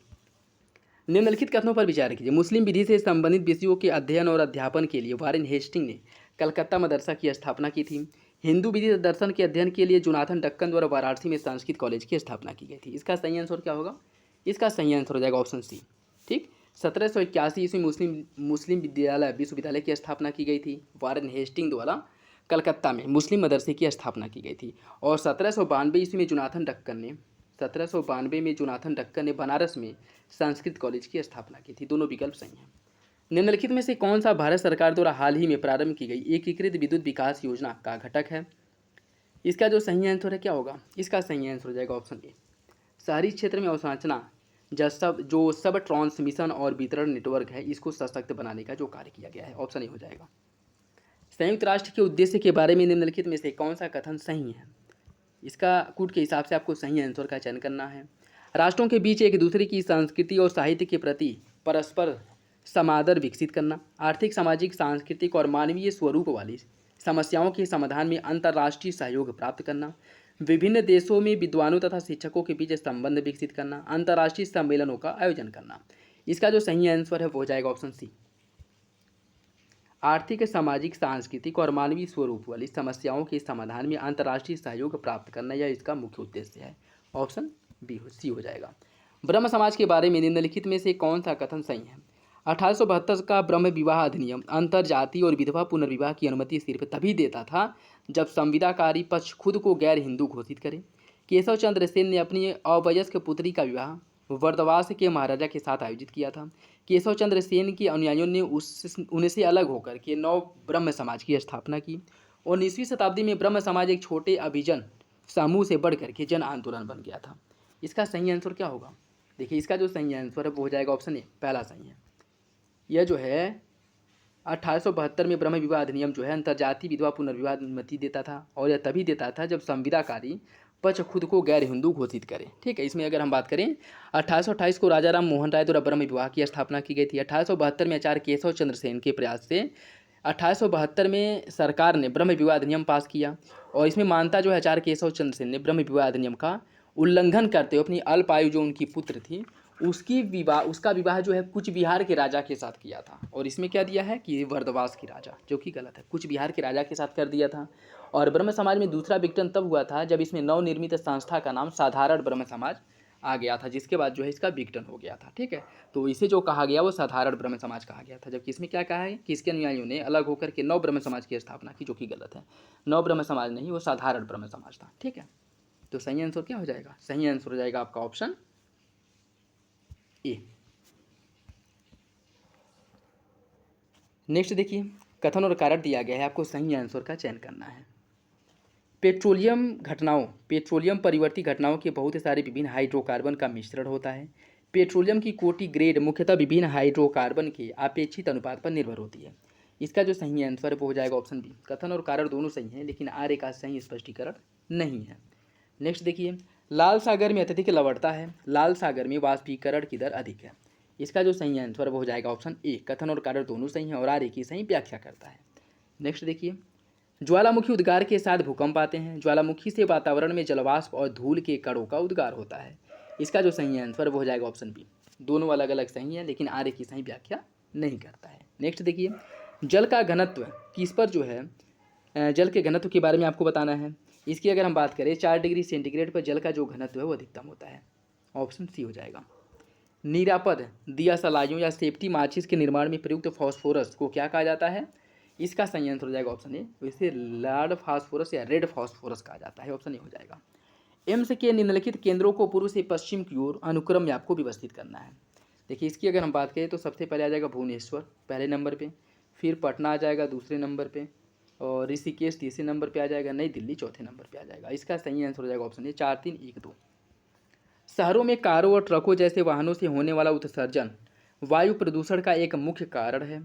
निम्नलिखित कथनों पर विचार कीजिए। मुस्लिम विधि से संबंधित विषयों के अध्ययन और अध्यापन के लिए वारेन हेस्टिंग ने कलकत्ता मदरसा की स्थापना की थी। हिंदू विधि दर्शन के अध्ययन के लिए जोनाथन डक्कन द्वारा वाराणसी में संस्कृत कॉलेज की स्थापना की गई थी। इसका सही आंसर क्या होगा? इसका सही आंसर हो जाएगा ऑप्शन सी। ठीक, 1781 ईस्वी मुस्लिम मुस्लिम विश्वविद्यालय की स्थापना की गई थी। वारेन हेस्टिंग द्वारा कलकत्ता में मुस्लिम मदरसे की स्थापना की गई थी। और 1792 ईस्वी में जोनाथन डक्कन ने बनारस में संस्कृत कॉलेज की स्थापना की थी। दोनों विकल्प सही हैं। निम्नलिखित में से कौन सा भारत सरकार द्वारा हाल ही में प्रारंभ की गई एकीकृत विद्युत विकास योजना का घटक है? इसका जो सही आंसर है क्या होगा? इसका सही आंसर हो जाएगा ऑप्शन ए, शहरी क्षेत्र में अवसंरचना जो सब ट्रांसमिशन और वितरण नेटवर्क है, इसको सशक्त बनाने का जो कार्य किया गया है। ऑप्शन ए हो जाएगा। संयुक्त राष्ट्र के उद्देश्य के बारे में निम्नलिखित में से कौन सा कथन सही है? इसका कूट के हिसाब से आपको सही आंसर का चयन करना है। राष्ट्रों के बीच एक दूसरे की संस्कृति और साहित्य के प्रति परस्पर समादर विकसित करना, आर्थिक, सामाजिक, सांस्कृतिक और मानवीय स्वरूप वाली समस्याओं के समाधान में अंतर्राष्ट्रीय सहयोग प्राप्त करना, विभिन्न देशों में विद्वानों तथा शिक्षकों के बीच संबंध विकसित करना, अंतर्राष्ट्रीय सम्मेलनों का आयोजन करना। इसका जो सही आंसर है वो हो जाएगा ऑप्शन सी, आर्थिक, सामाजिक, सांस्कृतिक और मानवीय स्वरूप वाली समस्याओं के समाधान में अंतर्राष्ट्रीय सहयोग प्राप्त करना, यह इसका मुख्य उद्देश्य है। ऑप्शन सी हो जाएगा। ब्रह्म समाज के बारे में निम्नलिखित में से कौन सा कथन सही है? 1872 का ब्रह्म विवाह अधिनियम अंतरजातीय और विधवा पुनर्विवाह की अनुमति सिर्फ तभी देता था जब संविदाकारी पक्ष खुद को गैर हिंदू घोषित करे। केशव चंद्र सेन ने अपनी अवयस्क पुत्री का विवाह वर्धवास के महाराजा के साथ आयोजित किया था। केशव चंद्र सेन के अनुयायियों ने उनसे अलग होकर के नव ब्रह्म समाज की स्थापना की। 19वीं शताब्दी में ब्रह्म समाज एक छोटे अभिजन समूह से बढ़कर के जन आंदोलन बन गया था। इसका सही आंसर क्या होगा? देखिए, इसका जो सही आंसर है वो हो जाएगा ऑप्शन ए, पहला सही है। यह जो है 1872 में ब्रह्म विवाह अधिनियम जो है अंतर्जातीय विधवा पुनर्विवाह अनुमति देता था, और यह तभी देता था जब संविदाकारी पक्ष खुद को गैर हिंदू घोषित करे। ठीक है, इसमें अगर हम बात करें 1828 को राजा राम मोहन राय द्वारा ब्रह्म विवाह की स्थापना की गई थी। 1872 में आचार्य केशव चंद्र सेन के प्रयास से 1872 में सरकार ने ब्रह्म विवाह अधिनियम पास किया, और इसमें मानता जो है आचार्य केशव चंद्र सेन ने ब्रह्म विवाह अधिनियम का उल्लंघन करते हुए अपनी अल्पायु जो उनकी पुत्र थी उसका विवाह जो है कुछ बिहार के राजा के साथ किया था। और इसमें क्या दिया है कि वर्धवास की राजा, जो कि गलत है, कुछ बिहार के राजा के साथ कर दिया था। और ब्रह्म समाज में दूसरा विघटन तब हुआ था जब इसमें नवनिर्मित संस्था का नाम साधारण ब्रह्म समाज आ गया था, जिसके बाद जो है इसका विघटन हो गया था। ठीक है, तो इसे जो कहा गया वो साधारण ब्रह्म समाज कहा गया था। जबकि इसमें क्या कहा है कि इसके अनुयायियों ने अलग होकर के नव ब्रह्म समाज की स्थापना की, जो कि गलत है। नव ब्रह्म समाज नहीं, वो साधारण ब्रह्म समाज था। ठीक है, तो सही आंसर क्या हो जाएगा? सही आंसर हो जाएगा आपका ऑप्शन ए। नेक्स्ट देखिए, कथन और कारण दिया गया है, आपको सही आंसर का चयन करना है। पेट्रोलियम परिवर्ती घटनाओं के बहुत सारे विभिन्न हाइड्रोकार्बन का मिश्रण होता है। पेट्रोलियम की कोटि ग्रेड मुख्यतः विभिन्न हाइड्रोकार्बन के अपेक्षित अनुपात पर निर्भर होती है। इसका जो सही आंसर है वो हो जाएगा ऑप्शन बी। कथन और कारण दोनों सही हैं, लेकिन आर्य का सही स्पष्टीकरण नहीं है। नेक्स्ट देखिए, लाल सागर में अत्यधिक लवणता है, लाल सागर में वाष्पीकरण की दर अधिक है। इसका जो सही आंसर वो हो जाएगा ऑप्शन ए। कथन और कारण दोनों सही हैं और आर्य की सही व्याख्या करता है। नेक्स्ट देखिए, ज्वालामुखी उद्गार के साथ भूकंप आते हैं। ज्वालामुखी से वातावरण में जलवाष्प और धूल के कणों का उद्गार होता है। इसका जो सही आंसर वो हो जाएगा ऑप्शन बी। दोनों अलग अलग सही है, लेकिन आर्य की सही व्याख्या नहीं करता है। नेक्स्ट देखिए, जल का घनत्व किस पर जो है जल के घनत्व के बारे में आपको बताना है। इसकी अगर हम बात करें 4 डिग्री सेंटीग्रेड पर जल का जो घनत्व है वो अधिकतम होता है। ऑप्शन सी हो जाएगा। निरापद दिया सलाइयों या सेफ्टी माचिस के निर्माण में प्रयुक्त फास्फोरस को क्या कहा जाता है? इसका सही आंसर हो जाएगा ऑप्शन ए। इसे लार्ड फास्फोरस या रेड फास्फोरस कहा जाता है। ऑप्शन ए हो जाएगा। एम्स के निम्नलिखित केंद्रों को पूर्व से पश्चिम की ओर अनुक्रम में आपको व्यवस्थित करना है। देखिए, इसकी अगर हम बात करें तो सबसे पहले आ जाएगा भुवनेश्वर पहले नंबर पे, फिर पटना आ जाएगा दूसरे नंबर पे, और ऋषिकेश तीसरे नंबर पे आ जाएगा, नई दिल्ली चौथे नंबर पे आ जाएगा। इसका सही आंसर हो जाएगा ऑप्शन ए 4 3 1 2। शहरों में कारों और ट्रकों जैसे वाहनों से होने वाला उत्सर्जन वायु प्रदूषण का एक मुख्य कारण है।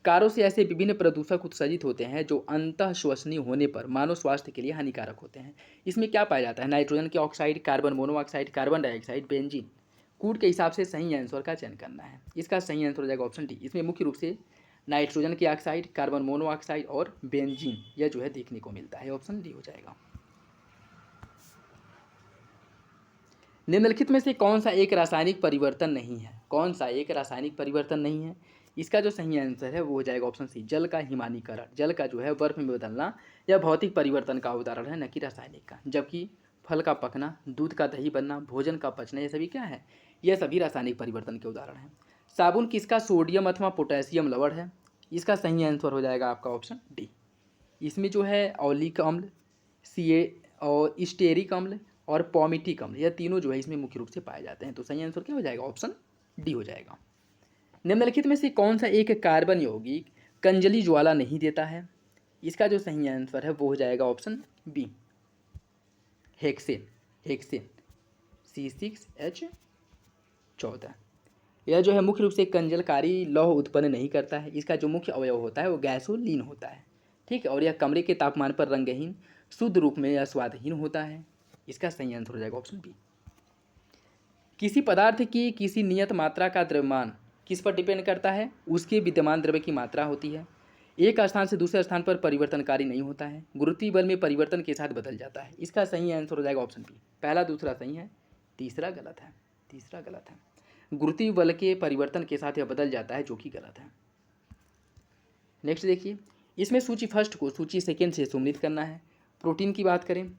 कारों से ऐसे विभिन्न प्रदूषक उत्सर्जित होते हैं जो अंतः श्वसनीय होने पर मानव स्वास्थ्य के लिए हानिकारक होते हैं। इसमें क्या पाया जाता है? नाइट्रोजन के oxide, carbon monoxide, carbon dioxide, benzene. कूट के हिसाब से सही आंसर का चयन करना है। इसका सही आंसर हो जाएगा ऑप्शन डी। इसमें मुख्य रूप से नाइट्रोजन के ऑक्साइड, कार्बन मोनोऑक्साइड और बेंजीन यह जो है देखने को मिलता है। ऑप्शन डी हो जाएगा। निम्नलिखित में से कौन सा एक रासायनिक परिवर्तन नहीं है? कौन सा एक रासायनिक परिवर्तन नहीं है? इसका जो सही आंसर है वो हो जाएगा ऑप्शन सी। जल का हिमानीकरण। जल का जो है बर्फ में बदलना यह भौतिक परिवर्तन का उदाहरण है, न कि रासायनिक का। जबकि फल का पकना, दूध का दही बनना, भोजन का पचना, ये सभी क्या है? यह सभी रासायनिक परिवर्तन के उदाहरण हैं। साबुन किसका सोडियम अथवा पोटेशियम लवण है? इसका सही आंसर हो जाएगा आपका ऑप्शन डी। इसमें जो है ऑलिक अम्ल, सी और स्टेरिक अम्ल और पॉमिटिक अम्ल, यह तीनों जो है इसमें मुख्य रूप से पाए जाते हैं। तो सही आंसर क्या हो जाएगा? ऑप्शन डी हो जाएगा। निम्नलिखित में से कौन सा एक कार्बन यौगिक कंजली ज्वाला नहीं देता है? इसका जो सही आंसर है वो हो जाएगा option B, hexane. Hexane C6H14, यह जो है मुख्य रूप से कंजलकारी लौह उत्पन्न नहीं करता है। इसका जो मुख्य अवयव होता है वो गैसोलीन होता है, ठीक है। और यह कमरे के तापमान पर रंगहीन, शुद्ध रूप में यह स्वादहीन होता है। इसका सही आंसर हो जाएगा ऑप्शन बी। किसी पदार्थ की किसी नियत मात्रा का द्रव्यमान किस पर डिपेंड करता है? उसके विद्यमान द्रव्य की मात्रा होती है। एक स्थान से दूसरे स्थान पर परिवर्तनकारी नहीं होता है। गुरुत्वीय बल में परिवर्तन के साथ बदल जाता है। इसका सही आंसर हो जाएगा ऑप्शन बी। पहला दूसरा सही है, तीसरा गलत है। तीसरा गलत है। गुरुत्वीय बल के परिवर्तन के साथ यह बदल जाता है, जो कि गलत है। नेक्स्ट देखिए, इसमें सूची फर्स्ट को सूची सेकेंड से सम्मिलित करना है। प्रोटीन की बात करें,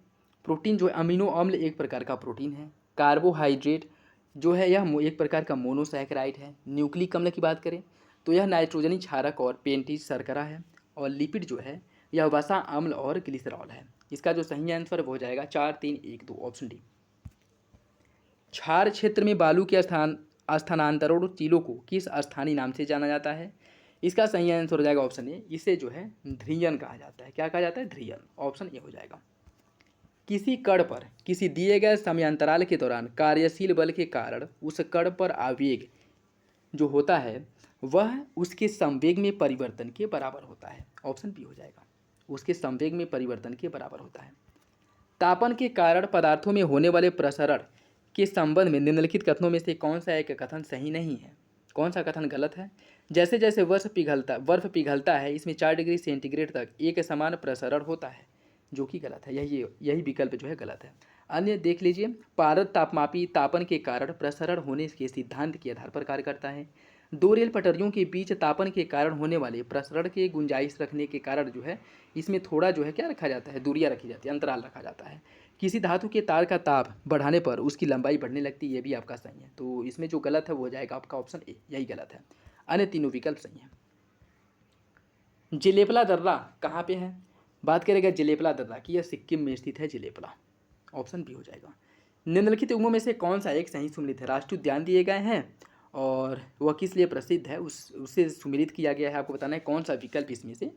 प्रोटीन जो है अमीनो अम्ल एक प्रकार का प्रोटीन है। कार्बोहाइड्रेट जो है यह एक प्रकार का मोनोसैकेराइड है। न्यूक्लिक अम्ल की बात करें तो यह नाइट्रोजनी क्षारक और पेंटिज शर्करा है। और लिपिड जो है यह वसा अम्ल और ग्लिसरॉल है। इसका जो सही आंसर वो हो जाएगा 4, 3, 1, 2 ऑप्शन डी। क्षार क्षेत्र में बालू के स्थानांतरण टीलों को किस स्थानीय नाम से जाना जाता है? इसका सही आंसर हो जाएगा ऑप्शन ए। इसे जो है ध्रियन कहा जाता है। क्या कहा जाता है? ध्रियन। ऑप्शन ए हो जाएगा। किसी कण पर किसी दिए गए समयांतराल के दौरान कार्यशील बल के कारण उस कण पर आवेग जो होता है वह उसके संवेग में परिवर्तन के बराबर होता है। ऑप्शन बी हो जाएगा, उसके संवेग में परिवर्तन के बराबर होता है। तापन के कारण पदार्थों में होने वाले प्रसरण के संबंध में निम्नलिखित कथनों में से कौन सा एक कथन सही नहीं है? कौन सा कथन गलत है? जैसे जैसे बर्फ पिघलता है इसमें 4 डिग्री सेंटीग्रेड तक एक समान प्रसरण होता है, जो कि गलत है। यही विकल्प जो है गलत है। अन्य देख लीजिए, पारद तापमापी तापन के कारण प्रसरण होने के सिद्धांत के आधार पर कार्य करता है। 2 रेल पटरियों के बीच तापन के कारण होने वाले प्रसरण के गुंजाइश रखने के कारण जो है इसमें थोड़ा जो है क्या रखा जाता है? दूरियां रखी जाती है, अंतराल रखा जाता है। किसी धातु के तार का ताप बढ़ाने पर उसकी लंबाई बढ़ने लगती है, ये भी आपका सही है। तो इसमें जो गलत है वो हो जाएगा आपका ऑप्शन ए, यही गलत है। अन्य तीनों विकल्प सही हैं। जिलेपला दर्रा कहाँ पे है? बात करेगा जिलेपला दर्रा की, यह सिक्किम में स्थित है जिलेपला। ऑप्शन बी हो जाएगा। निम्नलिखित युग्मों में से कौन सा एक सही सुमेलित है? राष्ट्रीय उद्यान दिए गए हैं और वह किस लिए प्रसिद्ध है उससे सुमेलित किया गया है। आपको बताना है कौन सा विकल्प इसमें से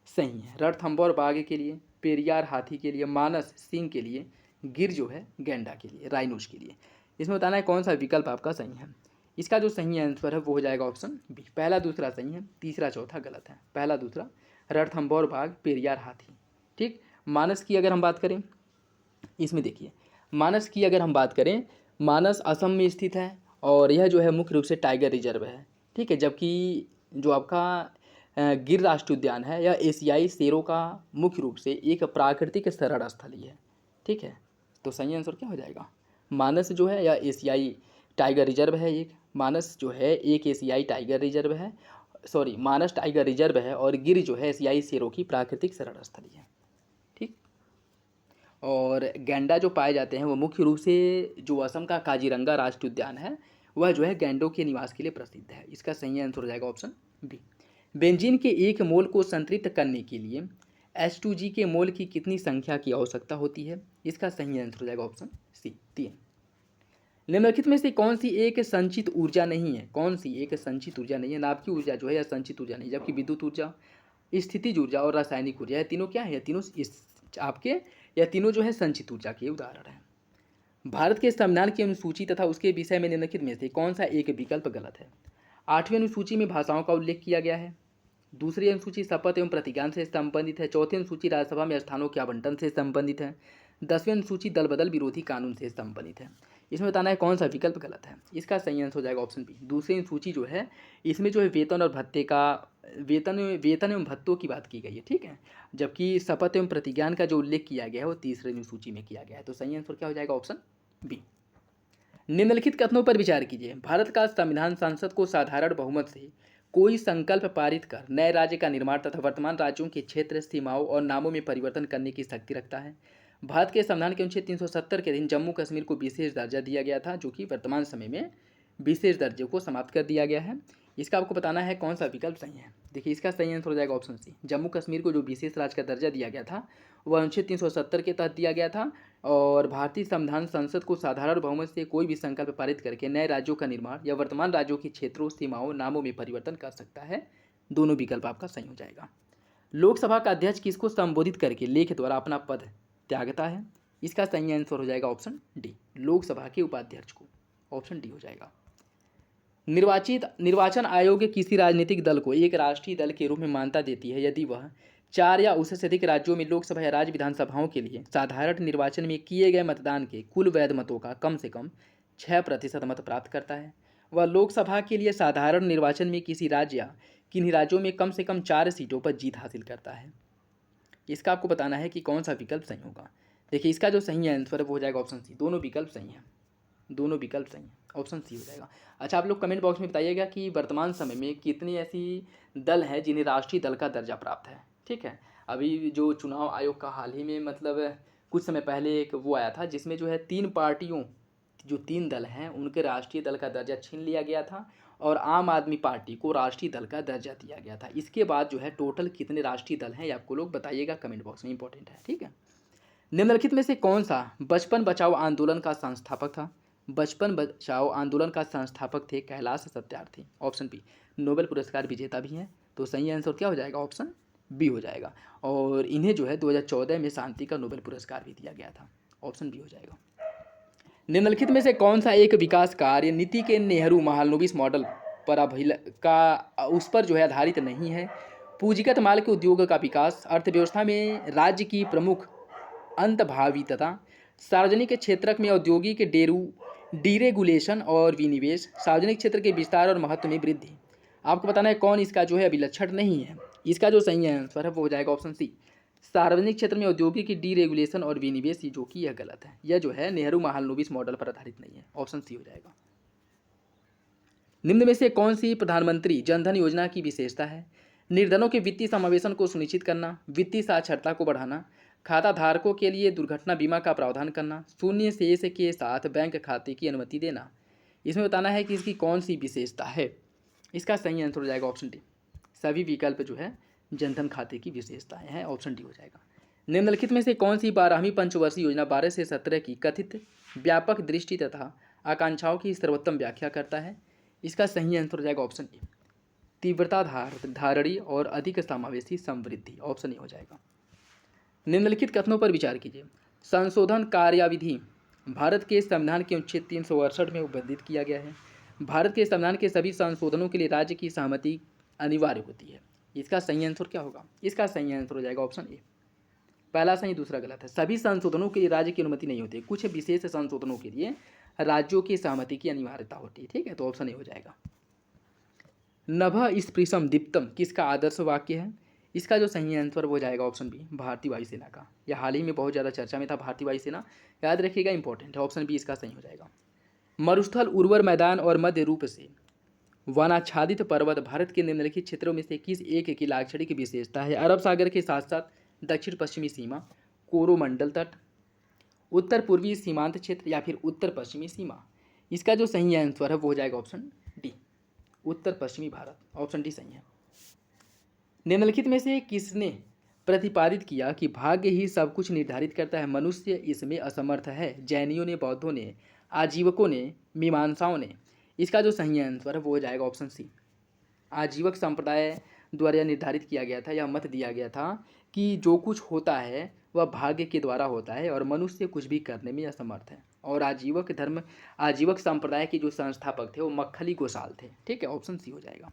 सही है। रणथंभौर बाघ के लिए, पेरियार हाथी के लिए, मानस सिंह के लिए, गिर जो है गैंडा के लिए, राइनोस के लिए। इसमें बताना है कौन सा विकल्प आपका सही है। इसका जो सही आंसर है वो हो जाएगा ऑप्शन बी। पहला दूसरा सही है, तीसरा चौथा गलत है। पहला दूसरा रणथंभौर बाघ, पेरियार हाथी, ठीक। मानस की अगर हम बात करें, इसमें देखिए मानस की अगर हम बात करें, मानस असम में स्थित है और यह जो है मुख्य रूप से टाइगर रिजर्व है, ठीक है। जबकि जो आपका गिर राष्ट्रीय उद्यान है यह एशियाई शेरों का मुख्य रूप से एक प्राकृतिक शरण स्थली है, ठीक है। तो सही आंसर क्या हो जाएगा? मानस जो है यह एशियाई टाइगर रिजर्व है। एक मानस जो है एक एशियाई टाइगर रिजर्व है, सॉरी मानस टाइगर रिजर्व है और गिर जो है एशियाई शेरों की प्राकृतिक शरण स्थली है, ठीक। और गैंडा जो पाए जाते हैं वो मुख्य रूप से जो असम का काजीरंगा राष्ट्रीय उद्यान है वह जो है गैंडों के निवास के लिए प्रसिद्ध है। इसका सही आंसर हो जाएगा ऑप्शन बी। बेंजीन के एक मोल को संतृप्त करने के लिए H2G के मोल की कितनी संख्या की आवश्यकता होती है? इसका सही आंसर हो जाएगा ऑप्शन सी, 3। निम्नलिखित में से कौन सी एक संचित ऊर्जा नहीं है? कौन सी एक संचित ऊर्जा नहीं है? नाभिकीय ऊर्जा जो है यह संचित ऊर्जा नहीं, जबकि विद्युत ऊर्जा, स्थितिज ऊर्जा और रासायनिक ऊर्जा, यह तीनों क्या है? यह तीनों यह तीनों जो है संचित ऊर्जा के उदाहरण हैं। भारत के संविधान की अनुसूची तथा उसके विषय में निम्नलिखित में से कौन सा एक विकल्प गलत है? 8वीं अनुसूची में भाषाओं का उल्लेख किया गया है। दूसरी अनुसूची शपथ एवं प्रतिज्ञान से संबंधित है। चौथी अनुसूची राज्यसभा में स्थानों के आवंटन से संबंधित है। 10वीं अनुसूची दल बदल विरोधी कानून से संबंधित है। इसमें बताना है कौन सा विकल्प गलत है। इसका सही आंसर हो जाएगा ऑप्शन बी। दूसरी अनुसूची जो है इसमें जो है वेतन और भत्ते का वेतन एवं भत्तों की बात की गई है, ठीक है। जबकि शपथ एवं प्रतिज्ञान का जो उल्लेख किया गया है वो तीसरी अनुसूची में किया गया है। तो सही आंसर क्या हो जाएगा? Option B. निम्नलिखित कथनों पर विचार कीजिए। भारत का संविधान संसद को साधारण बहुमत से कोई संकल्प पारित कर नए राज्य का निर्माण तथा वर्तमान राज्यों के क्षेत्र, सीमाओं और नामों में परिवर्तन करने की शक्ति रखता है। भारत के संविधान के अनुच्छेद 370 के अधीन जम्मू कश्मीर को विशेष दर्जा दिया गया था, जो कि वर्तमान समय में विशेष दर्जे को समाप्त कर दिया गया है। इसका आपको बताना है कौन सा विकल्प सही है। देखिए इसका सही आंसर हो जाएगा ऑप्शन सी। जम्मू कश्मीर को जो विशेष राज्य का दर्जा दिया गया था वह अनुच्छेद 370 के तहत दिया गया था और भारतीय संविधान संसद को साधारण बहुमत से कोई भी संकल्प पारित करके नए राज्यों का निर्माण या वर्तमान राज्यों की क्षेत्रों, सीमाओं, नामों में परिवर्तन कर सकता है। दोनों विकल्प आपका सही हो जाएगा। लोकसभा का अध्यक्ष किसको संबोधित करके लेख द्वारा अपना पद त्यागता है? इसका सही आंसर हो जाएगा ऑप्शन डी, लोकसभा के उपाध्यक्ष को। ऑप्शन डी हो जाएगा। निर्वाचन आयोग किसी राजनीतिक दल को एक राष्ट्रीय दल के रूप में मान्यता देती है यदि वह 4 या उससे अधिक राज्यों में लोकसभा या राज्य विधानसभाओं के लिए साधारण निर्वाचन में किए गए मतदान के कुल वैध मतों का कम से कम 6% मत प्राप्त करता है। वह लोकसभा के लिए साधारण निर्वाचन में किसी राज्य या किन्हीं राज्यों में कम से कम 4 सीटों पर जीत हासिल करता है। इसका आपको बताना है कि कौन सा विकल्प सही होगा। देखिए इसका जो सही आंसर है वो हो जाएगा ऑप्शन सी। दोनों विकल्प सही हैं, दोनों विकल्प सही हैं, ऑप्शन सी हो जाएगा। अच्छा, आप लोग कमेंट बॉक्स में बताइएगा कि वर्तमान समय में कितनी ऐसी दल हैं जिन्हें राष्ट्रीय दल का दर्जा प्राप्त है। ठीक है, अभी जो चुनाव आयोग का हाल ही में मतलब कुछ समय पहले एक वो आया था जिसमें जो है 3 पार्टियों, जो 3 दल हैं उनके राष्ट्रीय दल का दर्जा छीन लिया गया था और आम आदमी पार्टी को राष्ट्रीय दल का दर्जा दिया गया था। इसके बाद जो है टोटल कितने राष्ट्रीय दल हैं ये आपको लोग बताइएगा कमेंट बॉक्स में, इंपॉर्टेंट है। ठीक है, निम्नलिखित में से कौन सा बचपन बचाओ आंदोलन का संस्थापक था? बचपन बचाओ आंदोलन का संस्थापक थे Kailash Satyarthi. Option B, Nobel पुरस्कार विजेता भी हैं। तो सही आंसर क्या हो जाएगा? ऑप्शन बी हो जाएगा। और इन्हें जो है 2014 में शांति का नोबेल पुरस्कार भी दिया गया था। ऑप्शन बी हो जाएगा। निम्नलिखित में से कौन सा एक विकास कार्य नीति के नेहरू महालनोबिस मॉडल पर उस पर जो है आधारित नहीं है? पूंजीगत माल के उद्योग का विकास, अर्थव्यवस्था में राज्य की प्रमुख अंतर्भावितता, सार्वजनिक क्षेत्र में औद्योगिक डीरेगुलेशन और विनिवेश, सार्वजनिक क्षेत्र के विस्तार और महत्व में वृद्धि। आपको बताना है कौन इसका जो है अभिलक्षण नहीं है। इसका जो सही आंसर है वो हो जाएगा ऑप्शन सी, सार्वजनिक क्षेत्र में औद्योगिक डीरेगुलेशन और विनिवेश, जो कि यह गलत है। यह जो है नेहरू महालनोबिस मॉडल पर आधारित नहीं है। ऑप्शन सी हो जाएगा। निम्न में से कौन सी प्रधानमंत्री जनधन योजना की विशेषता है? निर्धनों के वित्तीय समावेशन को सुनिश्चित करना, वित्तीय साक्षरता को बढ़ाना, खाता धारकों के लिए दुर्घटना बीमा का प्रावधान करना, शून्य शेष के साथ बैंक खाते की अनुमति देना। इसमें बताना है कि इसकी कौन सी विशेषता है। इसका सही आंसर हो जाएगा ऑप्शन डी, सभी विकल्प जो है जनधन खाते की विशेषताएं हैं। ऑप्शन डी हो जाएगा। निम्नलिखित में से कौन सी 12वीं पंचवर्षीय योजना 12 से 17 की कथित व्यापक दृष्टि तथा आकांक्षाओं की सर्वोत्तम व्याख्या करता है? इसका सही आंसर हो जाएगा ऑप्शन ए, तीव्रता धारणी और अधिक समावेशी समृद्धि। ऑप्शन ए हो जाएगा। निम्नलिखित कथनों पर विचार कीजिए। संशोधन कार्याविधि भारत के संविधान के अनुच्छेद 368 में उल्लेखित किया गया है। भारत के संविधान के सभी संशोधनों के लिए राज्य की सहमति अनिवार्य होती है। इसका सही आंसर क्या होगा? इसका सही आंसर हो जाएगा ऑप्शन ए, पहला सही दूसरा गलत है। सभी संशोधनों के लिए राज्य की अनुमति नहीं होती, कुछ विशेष संशोधनों के लिए राज्यों की सहमति की अनिवार्यता होती है। ठीक है, तो ऑप्शन ए हो जाएगा। नभः स्पृशम दीप्तम किसका आदर्श वाक्य है? इसका जो सही आंसर हो जाएगा ऑप्शन बी, भारतीय वायुसेना का। यह हाल ही में बहुत ज़्यादा चर्चा में था, भारतीय वायुसेना, याद रखिएगा, इंपॉर्टेंट है। ऑप्शन बी इसका सही हो जाएगा। मरुस्थल, उर्वर मैदान और मध्य रूप से वनाच्छादित पर्वत भारत के निम्नलिखित क्षेत्रों में से किस एक की लाक्षणिक विशेषता है? अरब सागर के साथ साथ दक्षिण पश्चिमी सीमा, कोरोमंडल तट, उत्तर पूर्वी सीमांत क्षेत्र या फिर उत्तर पश्चिमी सीमा। इसका जो सही आंसर है वो हो जाएगा ऑप्शन डी, उत्तर पश्चिमी भारत। ऑप्शन डी सही है। निम्नलिखित में से किसने प्रतिपादित किया कि भाग्य ही सब कुछ निर्धारित करता है, मनुष्य इसमें असमर्थ है? जैनियों ने, बौद्धों ने, आजीवकों ने, मीमांसाओं ने। इसका जो सही आंसर है वो हो जाएगा ऑप्शन सी, आजीवक संप्रदाय द्वारा निर्धारित किया गया था, यह मत दिया गया था कि जो कुछ होता है वह भाग्य के द्वारा होता है और मनुष्य कुछ भी करने में असमर्थ है। और आजीवक संप्रदाय के जो संस्थापक थे वो मक्खली गोसाल थे। ठीक है, ऑप्शन सी हो जाएगा।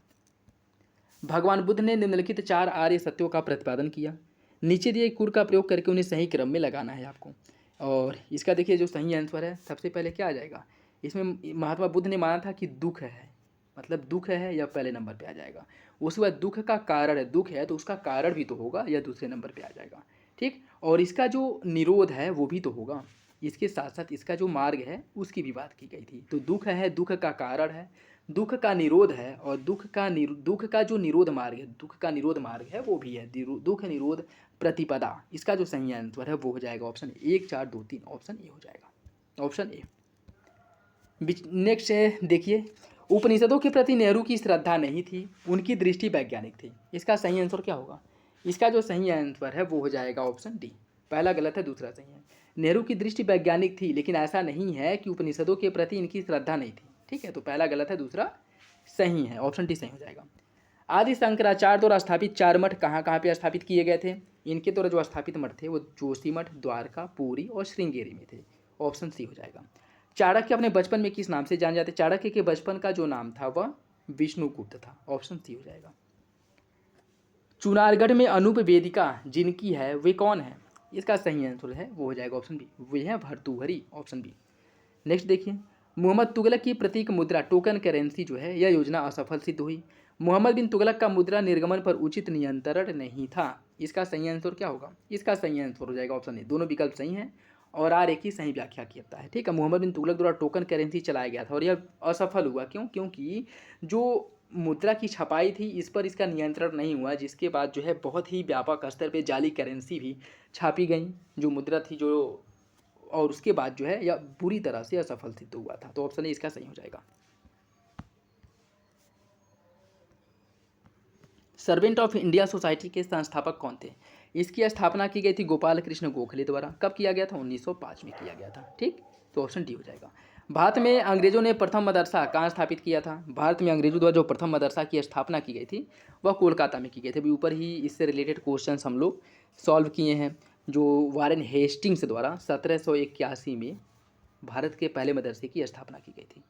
भगवान बुद्ध ने निम्नलिखित 4 आर्य सत्यों का प्रतिपादन किया। नीचे दिए कुर का प्रयोग करके उन्हें सही क्रम में लगाना है आपको। और इसका देखिए जो सही आंसर है, सबसे पहले क्या आ जाएगा इसमें? महात्मा बुद्ध ने माना था कि दुख है, मतलब दुख है, यह पहले नंबर पे आ जाएगा। उसके बाद दुख का कारण है, दुख है तो उसका कारण भी तो होगा, यह दूसरे नंबर पे आ जाएगा। ठीक, और इसका जो निरोध है वो भी तो होगा। इसके साथ साथ इसका जो मार्ग है उसकी भी बात की गई थी। तो दुख है, दुख का कारण है, दुख का निरोध है, और दुख का जो निरोध मार्ग है, दुख का निरोध मार्ग है वो भी है, दुख निरोध प्रतिपदा। इसका जो सही आंसर है वो हो जाएगा ऑप्शन 1 4 2 3, ऑप्शन ए हो जाएगा। Option A. नेक्स्ट है देखिए, उपनिषदों के प्रति नेहरू की श्रद्धा नहीं थी, उनकी दृष्टि वैज्ञानिक थी। इसका सही आंसर क्या होगा? इसका जो सही आंसर है वो हो जाएगा ऑप्शन डी। पहला गलत है, दूसरा सही है। नेहरू की दृष्टि वैज्ञानिक थी, लेकिन ऐसा नहीं है कि उपनिषदों के प्रति इनकी श्रद्धा नहीं थी। ठीक है, तो पहला गलत है, दूसरा सही है, ऑप्शन डी सही हो जाएगा। आदि शंकराचार्य द्वारा स्थापित 4 मठ कहाँ कहाँ पे स्थापित किए गए थे? इनके द्वारा जो स्थापित मठ थे वो जोशीमठ, द्वारका, पुरी और श्रृंगेरी में थे। ऑप्शन सी हो जाएगा। चाणक्य अपने बचपन में किस नाम से जाने जाते? चाणक्य के बचपन का जो नाम था वह विष्णुगुप्त था। ऑप्शन सी हो जाएगा। चुनारगढ़ में अनूप वेदिका जिनकी है वे कौन है? इसका सही आंसर है वो हो जाएगा ऑप्शन बी, वे है भर्तृहरि। Option B. नेक्स्ट देखिए, मोहम्मद तुगलक की प्रतीक मुद्रा टोकन करेंसी जो है यह योजना असफल सिद्ध हुई। मोहम्मद बिन तुगलक का मुद्रा निर्गमन पर उचित नियंत्रण नहीं था। इसका सही आंसर क्या होगा? इसका सही आंसर हो जाएगा ऑप्शन ए। दोनों विकल्प सही हैं और आर एक ही सही व्याख्या करता है। ठीक है, मोहम्मद बिन तुगलक द्वारा टोकन करेंसी चलाया गया था और यह असफल हुआ। क्यों? क्योंकि जो मुद्रा की छपाई थी इस पर इसका नियंत्रण नहीं हुआ, जिसके बाद जो है बहुत ही व्यापक स्तर पे जाली करेंसी भी छापी गई जो मुद्रा थी जो, और उसके बाद जो है यह बुरी तरह से असफल सिद्ध हुआ था। तो ऑप्शन ए इसका सही हो जाएगा। सर्वेंट ऑफ इंडिया सोसाइटी के संस्थापक कौन थे? इसकी स्थापना की गई थी गोपाल कृष्ण गोखले द्वारा। कब किया गया था? 1905 में किया गया था। ठीक, तो ऑप्शन डी हो जाएगा। भारत में अंग्रेजों ने प्रथम मदरसा कहाँ स्थापित किया था? भारत में अंग्रेजों द्वारा जो प्रथम मदरसा की स्थापना की गई थी वह कोलकाता में की गई थी। अभी ऊपर ही इससे रिलेटेड क्वेश्चन हम लोग सॉल्व किए हैं, जो वारेन हेस्टिंग्स द्वारा 1781 में भारत के पहले मदरसे की स्थापना की गई थी।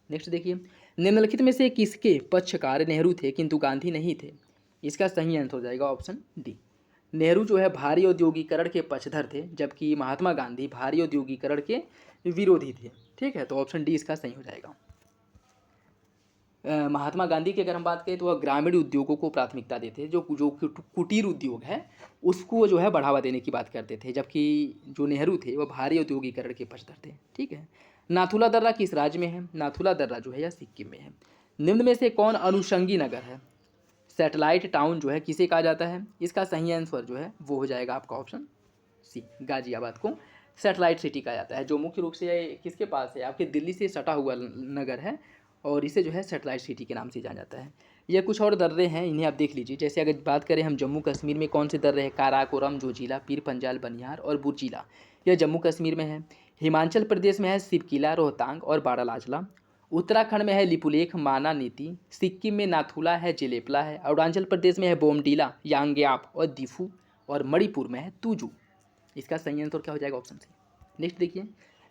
नेक्स्ट देखिए, निम्नलिखित में से किसके पक्षकार नेहरू थे किंतु गांधी नहीं थे? इसका सही आंसर हो जाएगा ऑप्शन डी। नेहरू जो है भारी औद्योगिकरण के पक्षधर थे, जबकि महात्मा गांधी भारी औद्योगिकरण के विरोधी थे। ठीक है, तो ऑप्शन डी इसका सही हो जाएगा। महात्मा गांधी की अगर हम बात करें तो वह ग्रामीण उद्योगों को प्राथमिकता देते, जो जो कुटीर उद्योग है उसको जो है बढ़ावा देने की बात करते थे, जबकि जो नेहरू थे वह भारी औद्योगिकरण के पक्षधर थे। ठीक है, नाथुला दर्रा किस राज्य में है? नाथुला दर्रा जो है यह सिक्किम में है। निम्न में से कौन अनुषंगी नगर है? सैटेलाइट टाउन जो है किसे कहा जाता है? इसका सही आंसर जो है वो हो जाएगा आपका ऑप्शन सी, गाजियाबाद को सैटेलाइट सिटी कहा जाता है, जो मुख्य रूप से किसके पास है? आपके दिल्ली से सटा हुआ नगर है और इसे जो है सैटेलाइट सिटी के नाम से जाना जाता है। यह कुछ और दर्रे हैं, इन्हें आप देख लीजिए। जैसे अगर बात करें हम जम्मू कश्मीर में कौन से दर्रे हैं? काराकोरम, जोजिला, पीर पंजाल, बनिहार और बुर्जिला, यह जम्मू कश्मीर में है। हिमाचल प्रदेश में है शिवकिला, रोहतांग और बारालाचला। उत्तराखंड में है लिपुलेख, माना नीति। सिक्किम में नाथुला है, जेलेपला है। अरुणाचल प्रदेश में है बोमडीला, यांग्याप और दिफू। और मणिपुर में है तुजू। इसका सही आंसर क्या हो जाएगा? Option C. नेक्स्ट देखिए,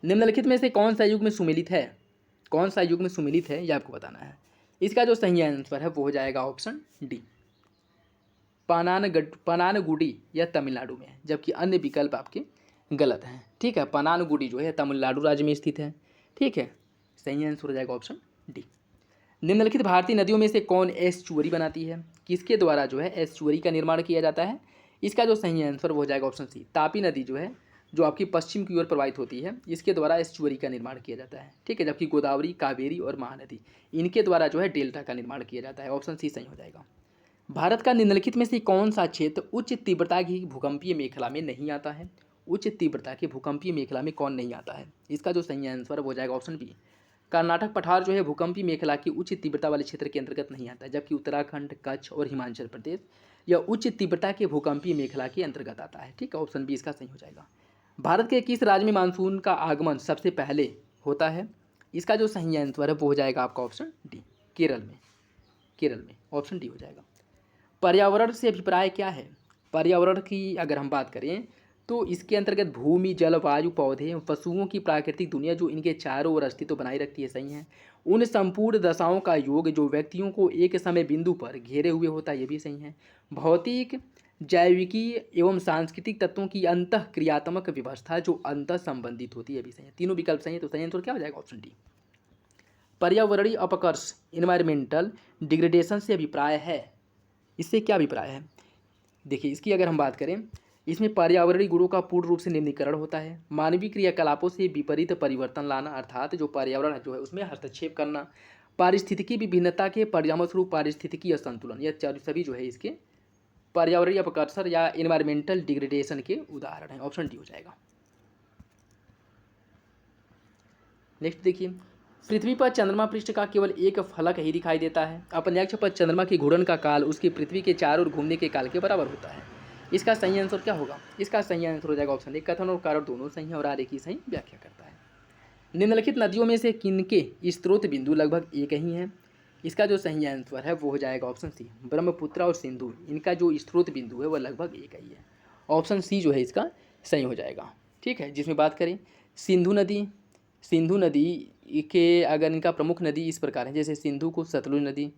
निम्नलिखित में से कौन सा युग में सुमेलित है? कौन सा युग में सुमेलित है, यह आपको बताना है। इसका जो सही आंसर है वो हो जाएगा ऑप्शन डी, पनानगुडी। यह तमिलनाडु में है, जबकि अन्य विकल्प आपके गलत हैं। ठीक है, पनानगुडी जो है तमिलनाडु राज्य में स्थित है। ठीक है, सही आंसर हो जाएगा ऑप्शन डी। निम्नलिखित भारतीय नदियों में से कौन एस्चुअरी बनाती है? किसके द्वारा जो है एस्चुअरी का निर्माण किया जाता है? इसका जो सही आंसर वो हो जाएगा ऑप्शन सी, तापी नदी जो है जो आपकी पश्चिम की ओर प्रवाहित होती है, इसके द्वारा एस्चुअरी का निर्माण किया जाता है। ठीक है, जबकि गोदावरी, कावेरी और महानदी इनके द्वारा जो है डेल्टा का निर्माण किया जाता है। ऑप्शन सी सही हो जाएगा। भारत का निम्नलिखित में से कौन सा क्षेत्र उच्च तीव्रता की भूकंपीय मेखला में नहीं आता है? उच्च तीव्रता की भूकंपीय मेखला में कौन नहीं आता है? इसका जो सही आंसर वो हो जाएगा ऑप्शन बी, कर्नाटक पठार जो है भूकंपीय मेखला की उच्च तीव्रता वाले क्षेत्र के अंतर्गत नहीं आता है, जबकि उत्तराखंड, कच्छ और हिमाचल प्रदेश यह उच्च तीव्रता के भूकंपीय मेखला के अंतर्गत आता है। ठीक है, ऑप्शन बी इसका सही हो जाएगा। भारत के किस राज्य में मानसून का आगमन सबसे पहले होता है? इसका जो सही आंसर है वो हो जाएगा आपका ऑप्शन डी, केरल में। केरल में ऑप्शन डी हो जाएगा। पर्यावरण से अभिप्राय क्या है? पर्यावरण की अगर हम बात करें तो इसके अंतर्गत भूमि, जलवायु, पौधे, पशुओं की प्राकृतिक दुनिया जो इनके चारों ओर अस्तित्व बनाए रखती है, सही है। उन संपूर्ण दशाओं का योग जो व्यक्तियों को एक समय बिंदु पर घेरे हुए होता है, ये भी सही है। भौतिक, जैविकी एवं सांस्कृतिक तत्वों की अंतः क्रियात्मक व्यवस्था जो अंतः संबंधित होती है, भी सही है। तीनों विकल्प सही है, तो सही आंसर क्या हो जाएगा? Option D. पर्यावरणीय अपकर्ष, इन्वायरमेंटल डिग्रेडेशन से अभिप्राय है, इससे क्या अभिप्राय है? देखिए, इसकी अगर हम बात करें, इसमें पर्यावरणीय गुणों का पूर्ण रूप से निम्नीकरण होता है। मानवीय क्रियाकलापों से विपरीत परिवर्तन लाना, अर्थात जो पर्यावरण जो है उसमें हस्तक्षेप करना। पारिस्थितिकी विभिन्नता के परिणामस्वरूप पारिस्थितिकी असंतुलन, यह सभी जो है इसके पर्यावरणीय अपकर्षण या इन्वायरमेंटल डिग्रेडेशन के उदाहरण हैं। ऑप्शन डी हो जाएगा। नेक्स्ट देखिए, पृथ्वी पर चंद्रमा पृष्ठ का केवल एक फलक ही दिखाई देता है। अपने अक्ष पर चंद्रमा की घूर्णन का काल उसकी पृथ्वी के चारों ओर घूमने के काल के बराबर होता है। इसका सही आंसर क्या होगा? इसका सही आंसर हो जाएगा ऑप्शन ए, कथन और कारण दोनों सही है और आगे की सही व्याख्या करता है। निम्नलिखित नदियों में से किनके स्रोत बिंदु लगभग एक ही हैं? इसका जो सही आंसर है वो हो जाएगा ऑप्शन सी, ब्रह्मपुत्र और सिंधु, इनका जो स्रोत बिंदु है वह लगभग एक ही है। ऑप्शन सी जो है इसका सही हो जाएगा। ठीक है, जिसमें बात करें सिंधु नदी के, अगर इनका प्रमुख नदी इस प्रकार है, जैसे सिंधु को सतलुज नदी,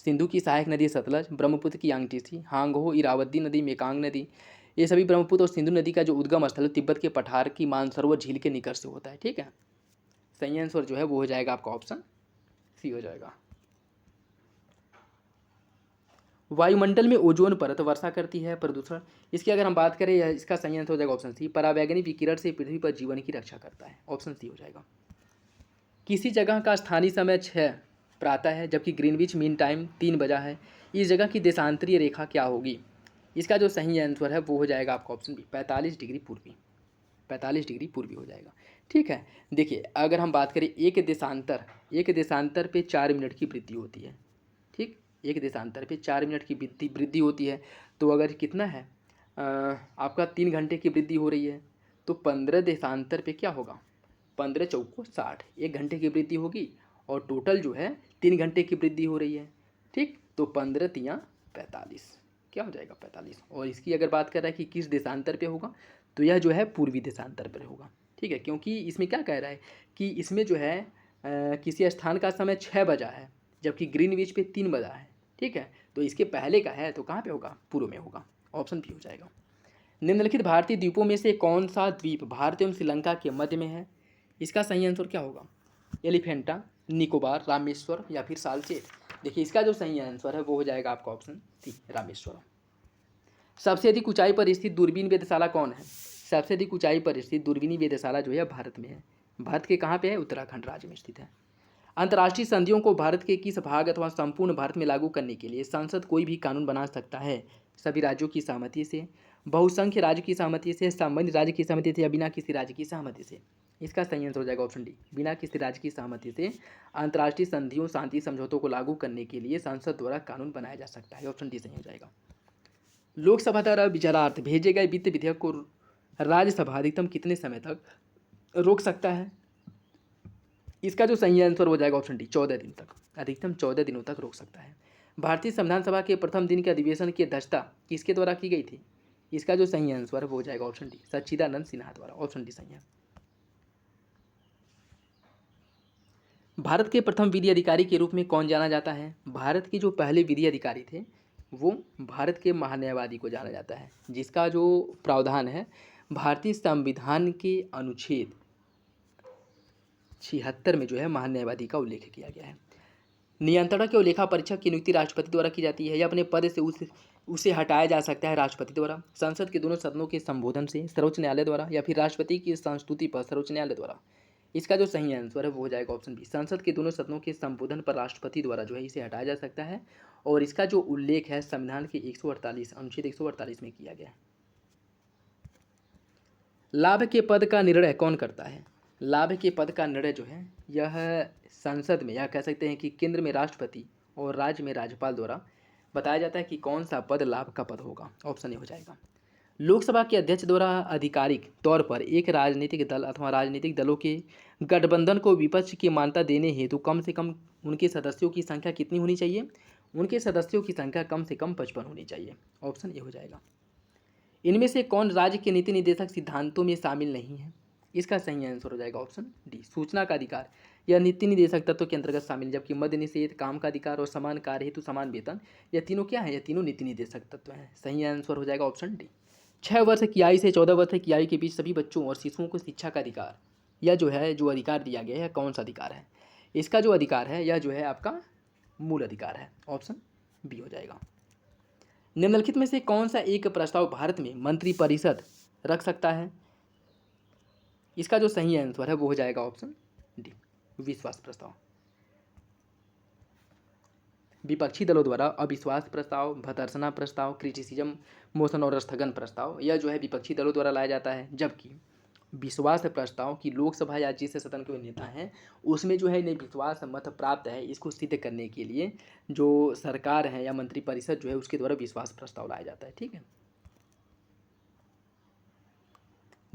सिंधु की सहायक नदी सतलज, ब्रह्मपुत्र की यांगटीसी, हांगहो, इरावदी नदी, मेकांग नदी, ये सभी ब्रह्मपुत्र और सिंधु नदी का जो उद्गम स्थल तिब्बत के पठार की मानसरोवर झील के निकट से होता है। ठीक है, सही आंसर जो है वो हो जाएगा आपका ऑप्शन सी हो जाएगा। वायुमंडल में ओजोन परत वर्षा करती है प्रदूषण, इसकी अगर हम बात करें, इसका सही आंसर हो जाएगा ऑप्शन सी, परावैंगनी विकिरण से पृथ्वी पर जीवन की रक्षा करता है। ऑप्शन सी हो जाएगा। किसी जगह का स्थानीय समय 6 प्रातः है जबकि ग्रीनविच मीन टाइम 3 बजा है, इस जगह की देशांतरीय रेखा क्या होगी? इसका जो सही आंसर है वो हो जाएगा आपका ऑप्शन बी, 45 डिग्री पूर्वी, 45 डिग्री पूर्वी हो जाएगा। ठीक है, देखिए अगर हम बात करें एक देशांतर पे 4 मिनट की वृद्धि होती है। ठीक, एक देशांतर पे 4 मिनट की वृद्धि होती है, तो अगर कितना है आपका 3 घंटे की वृद्धि हो रही है, तो 15 देशांतर पे क्या होगा, 15 चौको 60, 1 घंटे की वृद्धि होगी और टोटल जो है 3 घंटे की वृद्धि हो रही है। ठीक, तो 15 तियाँ 45, क्या हो जाएगा 45। और इसकी अगर बात कर रहा है कि किस देशांतर पे होगा, तो यह जो है पूर्वी देशांतर पर होगा। ठीक है, क्योंकि इसमें क्या कह रहा है कि इसमें जो है किसी स्थान का समय 6 बजा है जबकि ग्रीनविच पे 3 बजा है। ठीक है, तो इसके पहले का है तो कहाँ पे होगा, पूर्व में होगा। ऑप्शन बी हो जाएगा। निम्नलिखित भारतीय द्वीपों में से कौन सा द्वीप भारत एवं श्रीलंका के मध्य में है? इसका सही आंसर क्या होगा? एलिफेंटा, निकोबार, रामेश्वर या फिर सालचेत। देखिए इसका जो सही आंसर है वो हो जाएगा आपका ऑप्शन सी, रामेश्वर। सबसे अधिक ऊंचाई पर स्थित दूरबीन वेधशाला कौन है? सबसे अधिक ऊंचाई पर स्थित दूरबीनी वेधशाला जो है भारत में है। भारत के कहाँ पे है? उत्तराखंड राज्य में स्थित है। अंतर्राष्ट्रीय संधियों को भारत के किस भाग अथवा संपूर्ण भारत में लागू करने के लिए संसद कोई भी कानून बना सकता है? सभी राज्यों की सहमति से, बहुसंख्य राज्य की सहमति से, संबंधित राज्य की सहमति से या बिना किसी राज्य की सहमति से? इसका सही आंसर हो जाएगा ऑप्शन डी, बिना किसी राज्य की सहमति से अंतर्राष्ट्रीय संधियों शांति समझौतों को लागू करने के लिए संसद द्वारा कानून बनाया जा सकता है। ऑप्शन डी सही हो जाएगा। लोकसभा द्वारा विचारार्थ भेजे गए वित्त विधेयक को राज्यसभा अधिकतम कितने समय तक रोक सकता है? इसका जो सही आंसर हो जाएगा ऑप्शन डी, 14 दिन तक, अधिकतम 14 दिनों तक रोक सकता है। भारतीय संविधान सभा के प्रथम दिन के अधिवेशन की अध्यक्षता किसके द्वारा की गई थी? इसका जो सही आंसर है वो हो जाएगा ऑप्शन डी, सच्चिदानंद सिन्हा द्वारा। ऑप्शन डी सही है। भारत के प्रथम विधि अधिकारी के रूप में कौन जाना जाता है? भारत के जो पहले विधि अधिकारी थे वो भारत के महान्यायवादी को जाना जाता है, जिसका जो प्रावधान है भारतीय संविधान के अनुच्छेद 76 में जो है महान्यायवादी का उल्लेख किया गया है। नियंत्रणक और लेखा परीक्षक की नियुक्ति राष्ट्रपति द्वारा की जाती है या अपने पद से उसे हटाया जा सकता है राष्ट्रपति द्वारा, संसद के दोनों सदनों के संबोधन से, सर्वोच्च न्यायालय द्वारा या फिर राष्ट्रपति की संस्तुति पर सर्वोच्च न्यायालय द्वारा? इसका जो सही आंसर है वो हो जाएगा ऑप्शन बी, संसद के दोनों सदनों के संबोधन पर राष्ट्रपति द्वारा जो है इसे हटाया जा सकता है। और इसका जो उल्लेख है संविधान के 148 अनुच्छेद 148 में किया गया है। लाभ के पद का निर्णय कौन करता है? लाभ के पद का निर्णय जो है यह संसद में, या कह सकते हैं कि केंद्र में राष्ट्रपति और राज्य में राज्यपाल द्वारा बताया जाता है कि कौन सा पद लाभ का पद होगा। ऑप्शन ए हो जाएगा। लोकसभा के अध्यक्ष द्वारा आधिकारिक तौर पर एक राजनीतिक दल अथवा राजनीतिक दलों के गठबंधन को विपक्ष की मान्यता देने हेतु कम से कम उनके सदस्यों की संख्या कितनी होनी चाहिए? उनके सदस्यों की संख्या कम से कम 55 होनी चाहिए। ऑप्शन ए हो जाएगा। इनमें से कौन राज्य के नीति निर्देशक सिद्धांतों में शामिल नहीं है? इसका सही आंसर हो जाएगा ऑप्शन डी, सूचना का अधिकार यह नीति निर्देशक तत्व के अंतर्गत शामिल, जबकि मद्य निषेध, काम का अधिकार और समान कार्य हेतु समान वेतन, यह तीनों क्या है? यह तीनों नीति निर्देशक तत्व हैं। सही आंसर हो जाएगा ऑप्शन डी। 6 वर्ष की आयु से 14 वर्ष की आयु के बीच सभी बच्चों और शिशुओं को शिक्षा का अधिकार, यह जो है जो अधिकार दिया गया है कौन सा अधिकार है? इसका जो अधिकार है यह जो है आपका मूल अधिकार है। ऑप्शन बी हो जाएगा। निम्नलिखित में से कौन सा एक प्रस्ताव भारत में मंत्रिपरिषद रख सकता है? इसका जो सही आंसर है वो हो जाएगा ऑप्शन डी, विश्वास प्रस्ताव। विपक्षी दलों द्वारा अविश्वास प्रस्ताव, भर्त्सना प्रस्ताव, क्रिटिसिज्म मोशन और स्थगन प्रस्ताव, यह जो है विपक्षी दलों द्वारा लाया जाता है, जबकि विश्वास प्रस्ताव की लोकसभा या जिस सदन के नेता हैं उसमें जो है इन्हें विश्वास मत प्राप्त है, इसको सिद्ध करने के लिए जो सरकार है या मंत्रिपरिषद जो है उसके द्वारा विश्वास प्रस्ताव लाया जाता है। ठीक है।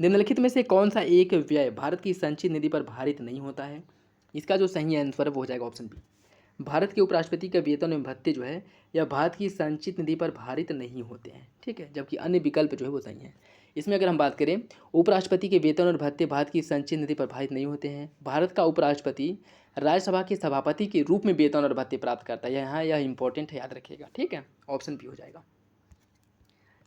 निम्नलिखित में से कौन सा एक व्यय भारत की संचित निधि पर भारित नहीं होता है? इसका जो सही आंसर है वो हो जाएगा ऑप्शन बी। भारत के उपराष्ट्रपति के वेतन एवं भत्ते जो है यह भारत की संचित निधि पर भारित नहीं होते हैं। ठीक है, जबकि अन्य विकल्प जो है वो सही है। इसमें अगर हम बात करें, उपराष्ट्रपति के वेतन और भत्ते भारत की संचित निधि पर भारित नहीं होते हैं। भारत का उपराष्ट्रपति राज्यसभा के सभापति के रूप में वेतन और भत्ते प्राप्त करता है। यहाँ यह इंपॉर्टेंट है, याद रखिएगा। ठीक है, ऑप्शन बी हो जाएगा।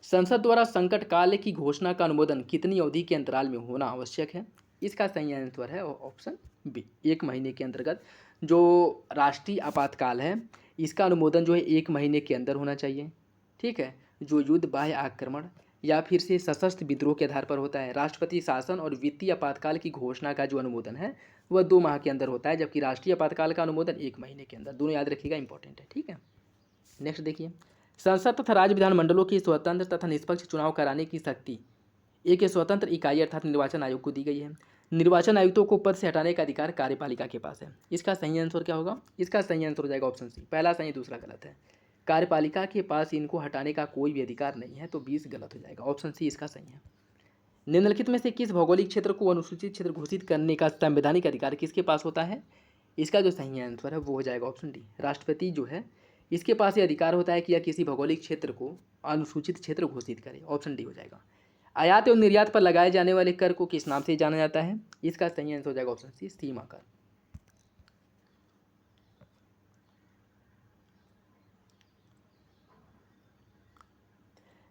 संसद द्वारा संकट काल की घोषणा का अनुमोदन कितनी अवधि के अंतराल में होना आवश्यक है? इसका सही आंसर है ऑप्शन बी, 1 महीने के अंतर्गत। जो राष्ट्रीय आपातकाल है इसका अनुमोदन जो है 1 महीने के अंदर होना चाहिए। ठीक है, जो युद्ध, बाह्य आक्रमण या फिर से सशस्त्र विद्रोह के आधार पर होता है। राष्ट्रपति शासन और वित्तीय आपातकाल की घोषणा का जो अनुमोदन है वह 2 माह के अंदर होता है, जबकि राष्ट्रीय आपातकाल का अनुमोदन 1 महीने के अंदर। दोनों याद रखिएगा, इंपॉर्टेंट है। ठीक है, नेक्स्ट देखिए, संसद तथा राज्य विधानमंडलों की स्वतंत्र तथा निष्पक्ष चुनाव कराने की शक्ति एक स्वतंत्र इकाई अर्थात निर्वाचन आयोग को दी गई है। निर्वाचन आयुक्तों को पद से हटाने का अधिकार कार्यपालिका के पास है। इसका सही आंसर क्या होगा? इसका सही आंसर हो जाएगा ऑप्शन सी। पहला सही, दूसरा गलत है। कार्यपालिका के पास इनको हटाने का कोई भी अधिकार नहीं है, तो 20 गलत हो जाएगा। ऑप्शन सी इसका सही है। निम्नलिखित में से किस भौगोलिक क्षेत्र को अनुसूचित क्षेत्र घोषित करने का संवैधानिक अधिकार किसके पास होता है? इसका जो सही आंसर है वो हो जाएगा ऑप्शन डी। राष्ट्रपति जो है इसके पास ये अधिकार होता है कि यह किसी भौगोलिक क्षेत्र को अनुसूचित क्षेत्र घोषित करे। ऑप्शन डी हो जाएगा। आयात एवं निर्यात पर लगाए जाने वाले कर को किस नाम से जाना जाता है? इसका सही आंसर हो जाएगा ऑप्शन सी, सीमा कर।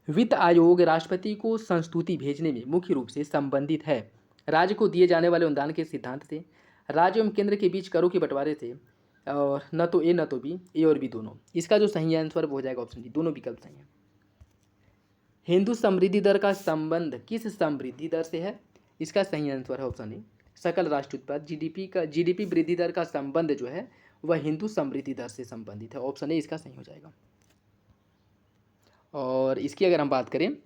वित्त आयोग राष्ट्रपति को संस्तुति भेजने में मुख्य रूप से संबंधित है राज्य को दिए जाने वाले अनुदान के सिद्धांत से, राज्य एवं केंद्र के बीच करों के बंटवारे से, और न तो ए न तो बी, ए और बी दोनों। इसका जो सही आंसर वो हो जाएगा ऑप्शन डी, दोनों विकल्प सही हैं। हिंदू समृद्धि दर का संबंध किस समृद्धि दर से है? इसका सही आंसर है ऑप्शन ए, सकल राष्ट्र उत्पाद जीडीपी वृद्धि दर का संबंध जो है वह हिंदू समृद्धि दर से संबंधित है। ऑप्शन ए इसका सही हो जाएगा। और इसकी अगर हम बात करें,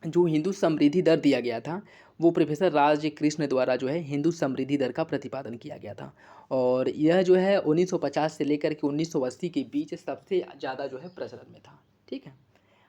जो हिंदू समृद्धि दर दिया गया था वो प्रोफेसर राज कृष्ण द्वारा जो है हिंदू समृद्धि दर का प्रतिपादन किया गया था, और यह जो है 1950 से लेकर के 1980 के बीच सबसे ज़्यादा जो है प्रचलन में था। ठीक है,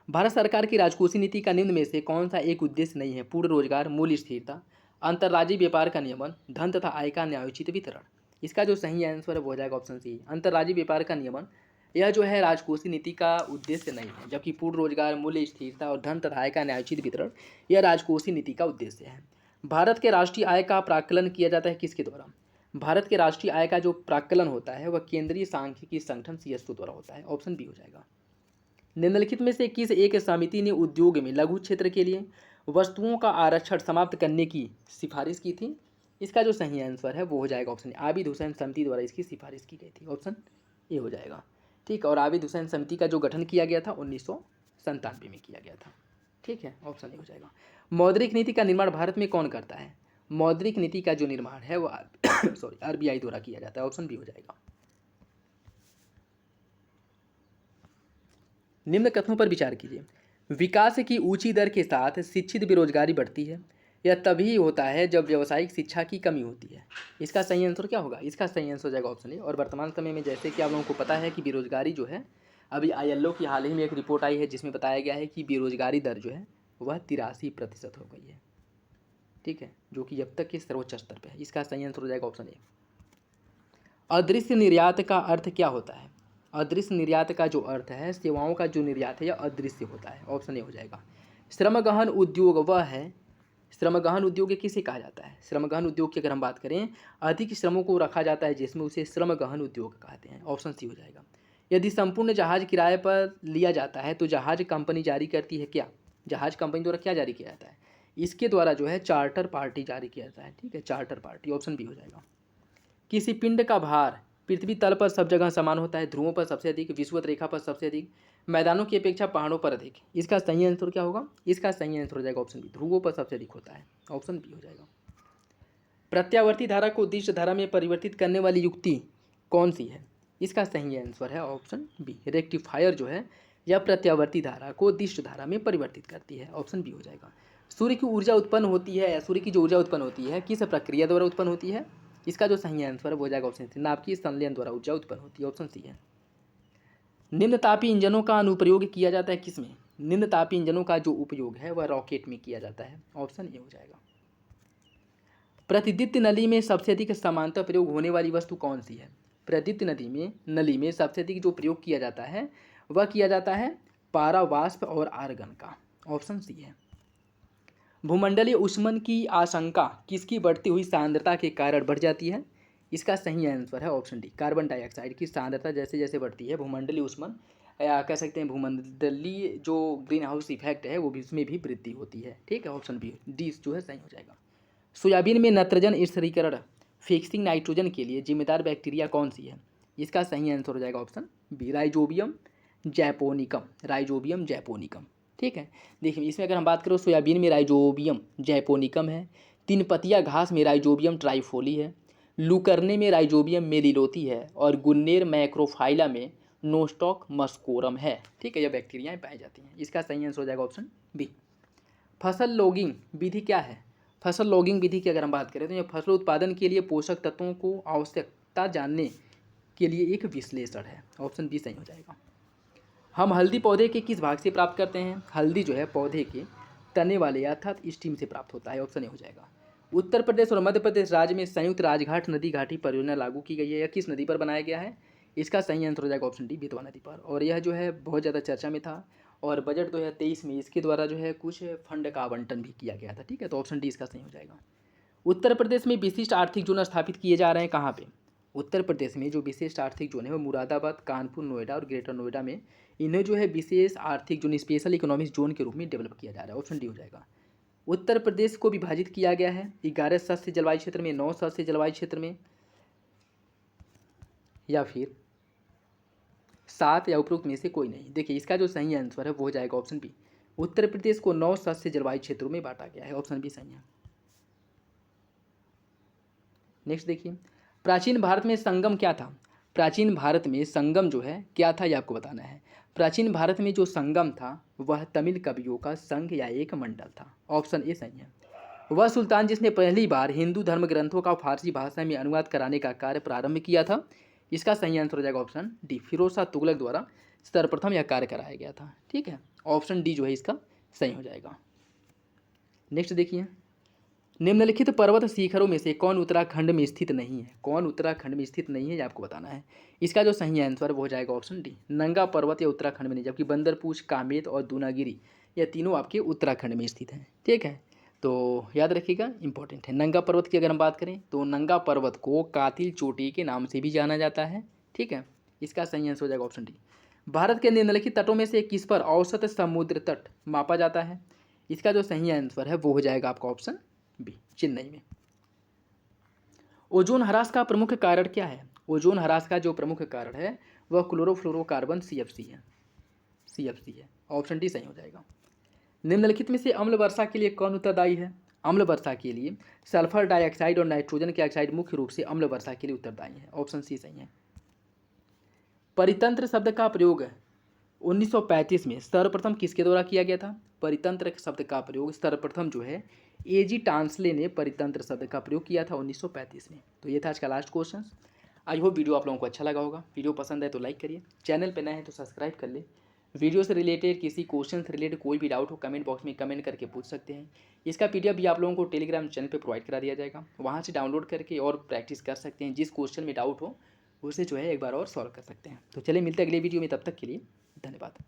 भारत सरकार की राजकोषीय नीति का निम्न में से कौन सा एक उद्देश्य नहीं है? पूर्ण रोजगार, मूल्य स्थिरता, अंतर्राज्यीय व्यापार का नियमन, धन तथा आय का न्यायोचित वितरण। इसका जो सही आंसर है वो हो जाएगा ऑप्शन सी, अंतर्राज्यीय व्यापार का नियमन। यह जो है राजकोषीय नीति का उद्देश्य नहीं है, जबकि पूर्ण रोजगार, मूल्य स्थिरता और धन तथा आय का न्यायोचित वितरण यह राजकोषीय नीति का उद्देश्य है। भारत के राष्ट्रीय आय का प्राक्कलन किया जाता है किसके द्वारा? भारत के राष्ट्रीय आय का जो प्राक्कलन होता है वह केंद्रीय सांख्यिकी संगठन सीएसओ द्वारा होता है। ऑप्शन बी हो जाएगा। निम्नलिखित में से किस एक समिति ने उद्योग में लघु क्षेत्र के लिए वस्तुओं का आरक्षण समाप्त करने की सिफारिश की थी? इसका जो सही आंसर है वो हो जाएगा ऑप्शन ए, आबिद हुसैन समिति द्वारा इसकी सिफारिश की गई थी। ऑप्शन ए हो जाएगा। ठीक, और आबिद हुसैन समिति का जो गठन किया गया था 1997 में किया गया था। ठीक है, ऑप्शन ए हो जाएगा। मौद्रिक नीति का निर्माण भारत में कौन करता है? मौद्रिक नीति का जो निर्माण है वो आरबीआई द्वारा किया जाता है। ऑप्शन बी हो जाएगा। निम्न कथनों पर विचार कीजिए। विकास की ऊंची दर के साथ शिक्षित बेरोजगारी बढ़ती है। यह तभी होता है जब व्यावसायिक शिक्षा की कमी होती है। इसका सही आंसर क्या होगा? इसका सही आंसर हो जाएगा ऑप्शन ए। और वर्तमान समय में जैसे कि आप लोगों को पता है कि बेरोजगारी जो है, अभी आईएलओ की हाल ही में एक रिपोर्ट आई है जिसमें बताया गया है कि बेरोजगारी दर जो है वह 83% हो गई है। ठीक है, जो कि अब तक के सर्वोच्च स्तर पर है। इसका सही आंसर हो जाएगा ऑप्शन ए। अदृश्य निर्यात का अर्थ क्या होता है? अदृश्य निर्यात का जो अर्थ है, सेवाओं का जो निर्यात है यह अदृश्य होता है। ऑप्शन ए हो जाएगा। श्रमगहन उद्योग वह है, श्रमगहन उद्योग किसे कहा जाता है? श्रमगहन उद्योग की अगर हम बात करें, अधिक श्रमों को रखा जाता है जिसमें उसे श्रमगहन उद्योग कहते हैं। ऑप्शन सी हो जाएगा। यदि संपूर्ण जहाज किराए पर लिया जाता है तो जहाज कंपनी जारी करती है क्या? जहाज कंपनी द्वारा क्या जारी किया जाता है? इसके द्वारा जो है चार्टर पार्टी जारी किया जाता है। ठीक है, चार्टर पार्टी। ऑप्शन बी हो जाएगा। किसी पिंड का भार पृथ्वी तल पर सब जगह समान होता है। ध्रुवों पर सबसे अधिक, विषुवत रेखा पर सबसे अधिक, मैदानों की अपेक्षा पहाड़ों पर अधिक। इसका सही आंसर क्या होगा? इसका सही आंसर हो जाएगा ऑप्शन बी, ध्रुवों पर सबसे अधिक होता है। ऑप्शन बी हो जाएगा। प्रत्यावर्ती धारा को दिश धारा में परिवर्तित करने वाली युक्ति कौन सी है? इसका सही आंसर है ऑप्शन बी, रेक्टिफायर जो है यह प्रत्यावर्ती धारा को दिश धारा में परिवर्तित करती है। ऑप्शन बी हो जाएगा। सूर्य की ऊर्जा उत्पन्न होती है, सूर्य की जो ऊर्जा उत्पन्न होती है किस प्रक्रिया द्वारा उत्पन्न होती है? इसका जो सही आंसर है वो हो जाएगा ऑप्शन सी, नाभिकीय संलयन द्वारा ऊर्जा उत्पन्न होती है, ऑप्शन सी है। निम्न तापीय इंजनों का अनुप्रयोग किया जाता है किसमें? निम्न तापीय इंजनों का जो उपयोग है वह रॉकेट में किया जाता है, ऑप्शन ए हो जाएगा। प्रतिदीप्ति नली में सबसे अधिक समांतर प्रयोग होने वाली वस्तु कौन सी है? प्रतिदीप्ति नली में सबसे अधिक जो प्रयोग किया जाता है वह किया जाता है पारा वाष्प और आर्गन का, ऑप्शन सी है। भूमंडलीय ऊष्मन की आशंका किसकी बढ़ती हुई सांद्रता के कारण बढ़ जाती है? इसका सही आंसर है ऑप्शन डी, कार्बन डाइऑक्साइड की सांद्रता जैसे जैसे बढ़ती है भूमंडलीय ऊष्मन या कह सकते हैं भूमंडलीय जो ग्रीन हाउस इफेक्ट है वो भी उसमें भी वृद्धि होती है, ठीक है, ऑप्शन बी डी जो है सही हो जाएगा। सोयाबीन में नत्रजन स्थिरीकरण फिक्सिंग नाइट्रोजन के लिए जिम्मेदार बैक्टीरिया कौन सी है? इसका सही आंसर हो जाएगा option B, rhizobium japonicum, rhizobium japonicum, ठीक है। देखिए इसमें अगर हम बात करें सोयाबीन में राइजोबियम जैपोनिकम है, तीन पतिया घास में राइजोबियम ट्राइफोली है, लुकरने में राइजोबियम मेलिलोथी है और गुन्नेर मैक्रोफाइला में नोस्टॉक मस्कोरम है, ठीक है, यह बैक्टीरियाएं पाई जाती हैं। इसका सही आंसर हो जाएगा ऑप्शन बी। फसल लॉगिंग विधि क्या है? फसल लॉगिंग विधि की अगर हम बात करें तो यह फसल उत्पादन के लिए पोषक तत्वों को आवश्यकता जानने के लिए एक विश्लेषण है, ऑप्शन बी सही हो जाएगा। हम हल्दी पौधे के किस भाग से प्राप्त करते हैं? हल्दी जो है पौधे के तने वाले अर्थात स्टीम से प्राप्त होता है, ऑप्शन ए हो जाएगा। उत्तर प्रदेश और मध्य प्रदेश राज्य में संयुक्त राजघाट नदी घाटी परियोजना लागू की गई है, यह किस नदी पर बनाया गया है? इसका सही आंसर हो जाएगा ऑप्शन डी, बेतवा नदी पर, और यह जो है बहुत ज़्यादा चर्चा में था और बजट 2023 में इसके द्वारा जो है कुछ फंड का आवंटन भी किया गया था, ठीक है, तो ऑप्शन डी इसका सही हो जाएगा। उत्तर प्रदेश में विशिष्ट आर्थिक जोन स्थापित किए जा रहे हैं कहाँ पे? उत्तर प्रदेश में जो विशिष्ट आर्थिक जोन है वो मुरादाबाद, कानपुर, नोएडा और ग्रेटर नोएडा में इन्हें जो है विशेष आर्थिक जोन, स्पेशल इकोनॉमिक जोन के रूप में डेवलप किया जा रहा है, ऑप्शन डी हो जाएगा। उत्तर प्रदेश को विभाजित किया गया है 11 सदस्य जलवायु क्षेत्र में, 9 सदस्य जलवायु क्षेत्र में, या फिर 7 या उपरोक्त में से कोई नहीं। देखिए इसका जो सही आंसर है वो हो जाएगा ऑप्शन बी, उत्तर प्रदेश को 9 सदस्य जलवायु क्षेत्रों में बांटा गया है, ऑप्शन बी सही है। नेक्स्ट देखिए, प्राचीन भारत में संगम क्या था? प्राचीन भारत में संगम जो है क्या था ये आपको बताना है। प्राचीन भारत में जो संगम था वह तमिल कवियों का संघ या एक मंडल था, ऑप्शन ए सही है। वह सुल्तान जिसने पहली बार हिंदू धर्म ग्रंथों का फारसी भाषा में अनुवाद कराने का कार्य प्रारंभ किया था, इसका सही आंसर हो जाएगा ऑप्शन डी, फिरोज शाह तुगलक द्वारा सर्वप्रथम यह कार्य कराया गया था, ठीक है, ऑप्शन डी जो है इसका सही हो जाएगा। नेक्स्ट देखिए, निम्नलिखित पर्वत शिखरों में से कौन उत्तराखंड में स्थित नहीं है? कौन उत्तराखंड में स्थित नहीं है ये आपको बताना है। इसका जो सही आंसर वो हो जाएगा ऑप्शन डी, नंगा पर्वत या उत्तराखंड में नहीं, जबकि बंदरपूछ, कामेत और दूनागिरी यह तीनों आपके उत्तराखंड में स्थित हैं, ठीक है, तो याद रखिएगा, इंपॉर्टेंट है। नंगा पर्वत की अगर हम बात करें तो नंगा पर्वत को कातिल चोटी के नाम से भी जाना जाता है, ठीक है, इसका सही आंसर हो जाएगा ऑप्शन डी। भारत के निम्नलिखित तटों में से किस पर औसत समुद्र तट मापा जाता है? इसका जो सही आंसर है वो हो जाएगा आपका ऑप्शन बी, चेन्नई में। ओजोन ह्रास का प्रमुख कारण क्या है? ओजोन ह्रास का जो प्रमुख कारण है वह क्लोरोफ्लोरोकार्बन CFC है, CFC है, ऑप्शन डी सही हो जाएगा। निम्नलिखित में से अम्ल वर्षा के लिए कौन उत्तरदायी है? अम्ल वर्षा के लिए सल्फर डाइऑक्साइड और नाइट्रोजन के ऑक्साइड मुख्य रूप से अम्ल वर्षा के लिए उत्तरदायी है, ऑप्शन सी सही है। परितंत्र शब्द का प्रयोग 1935 में सर्वप्रथम किसके द्वारा किया गया था? परितंत्र शब्द का प्रयोग सर्वप्रथम जो है एजी टांसले ने परितंत्र शब्द का प्रयोग किया था 1935 में। तो ये था आज का last question. I hope video आप लोगों को अच्छा लगा होगा। वीडियो पसंद है तो लाइक करिए, चैनल पे नए हैं तो सब्सक्राइब कर ले। वीडियो से रिलेटेड किसी क्वेश्चन से रिलेटेड कोई भी डाउट हो कमेंट बॉक्स में कमेंट करके पूछ सकते हैं। इसका PDF भी आप लोगों को टेलीग्राम चैनल पे प्रोवाइड करा दिया जाएगा, वहाँ से डाउनलोड करके और प्रैक्टिस कर सकते हैं। जिस क्वेश्चन में डाउट हो उसे जो है एक बार और सॉल्व कर सकते हैं। तो चलिए मिलते हैं अगले वीडियो में, तब तक के लिए धन्यवाद।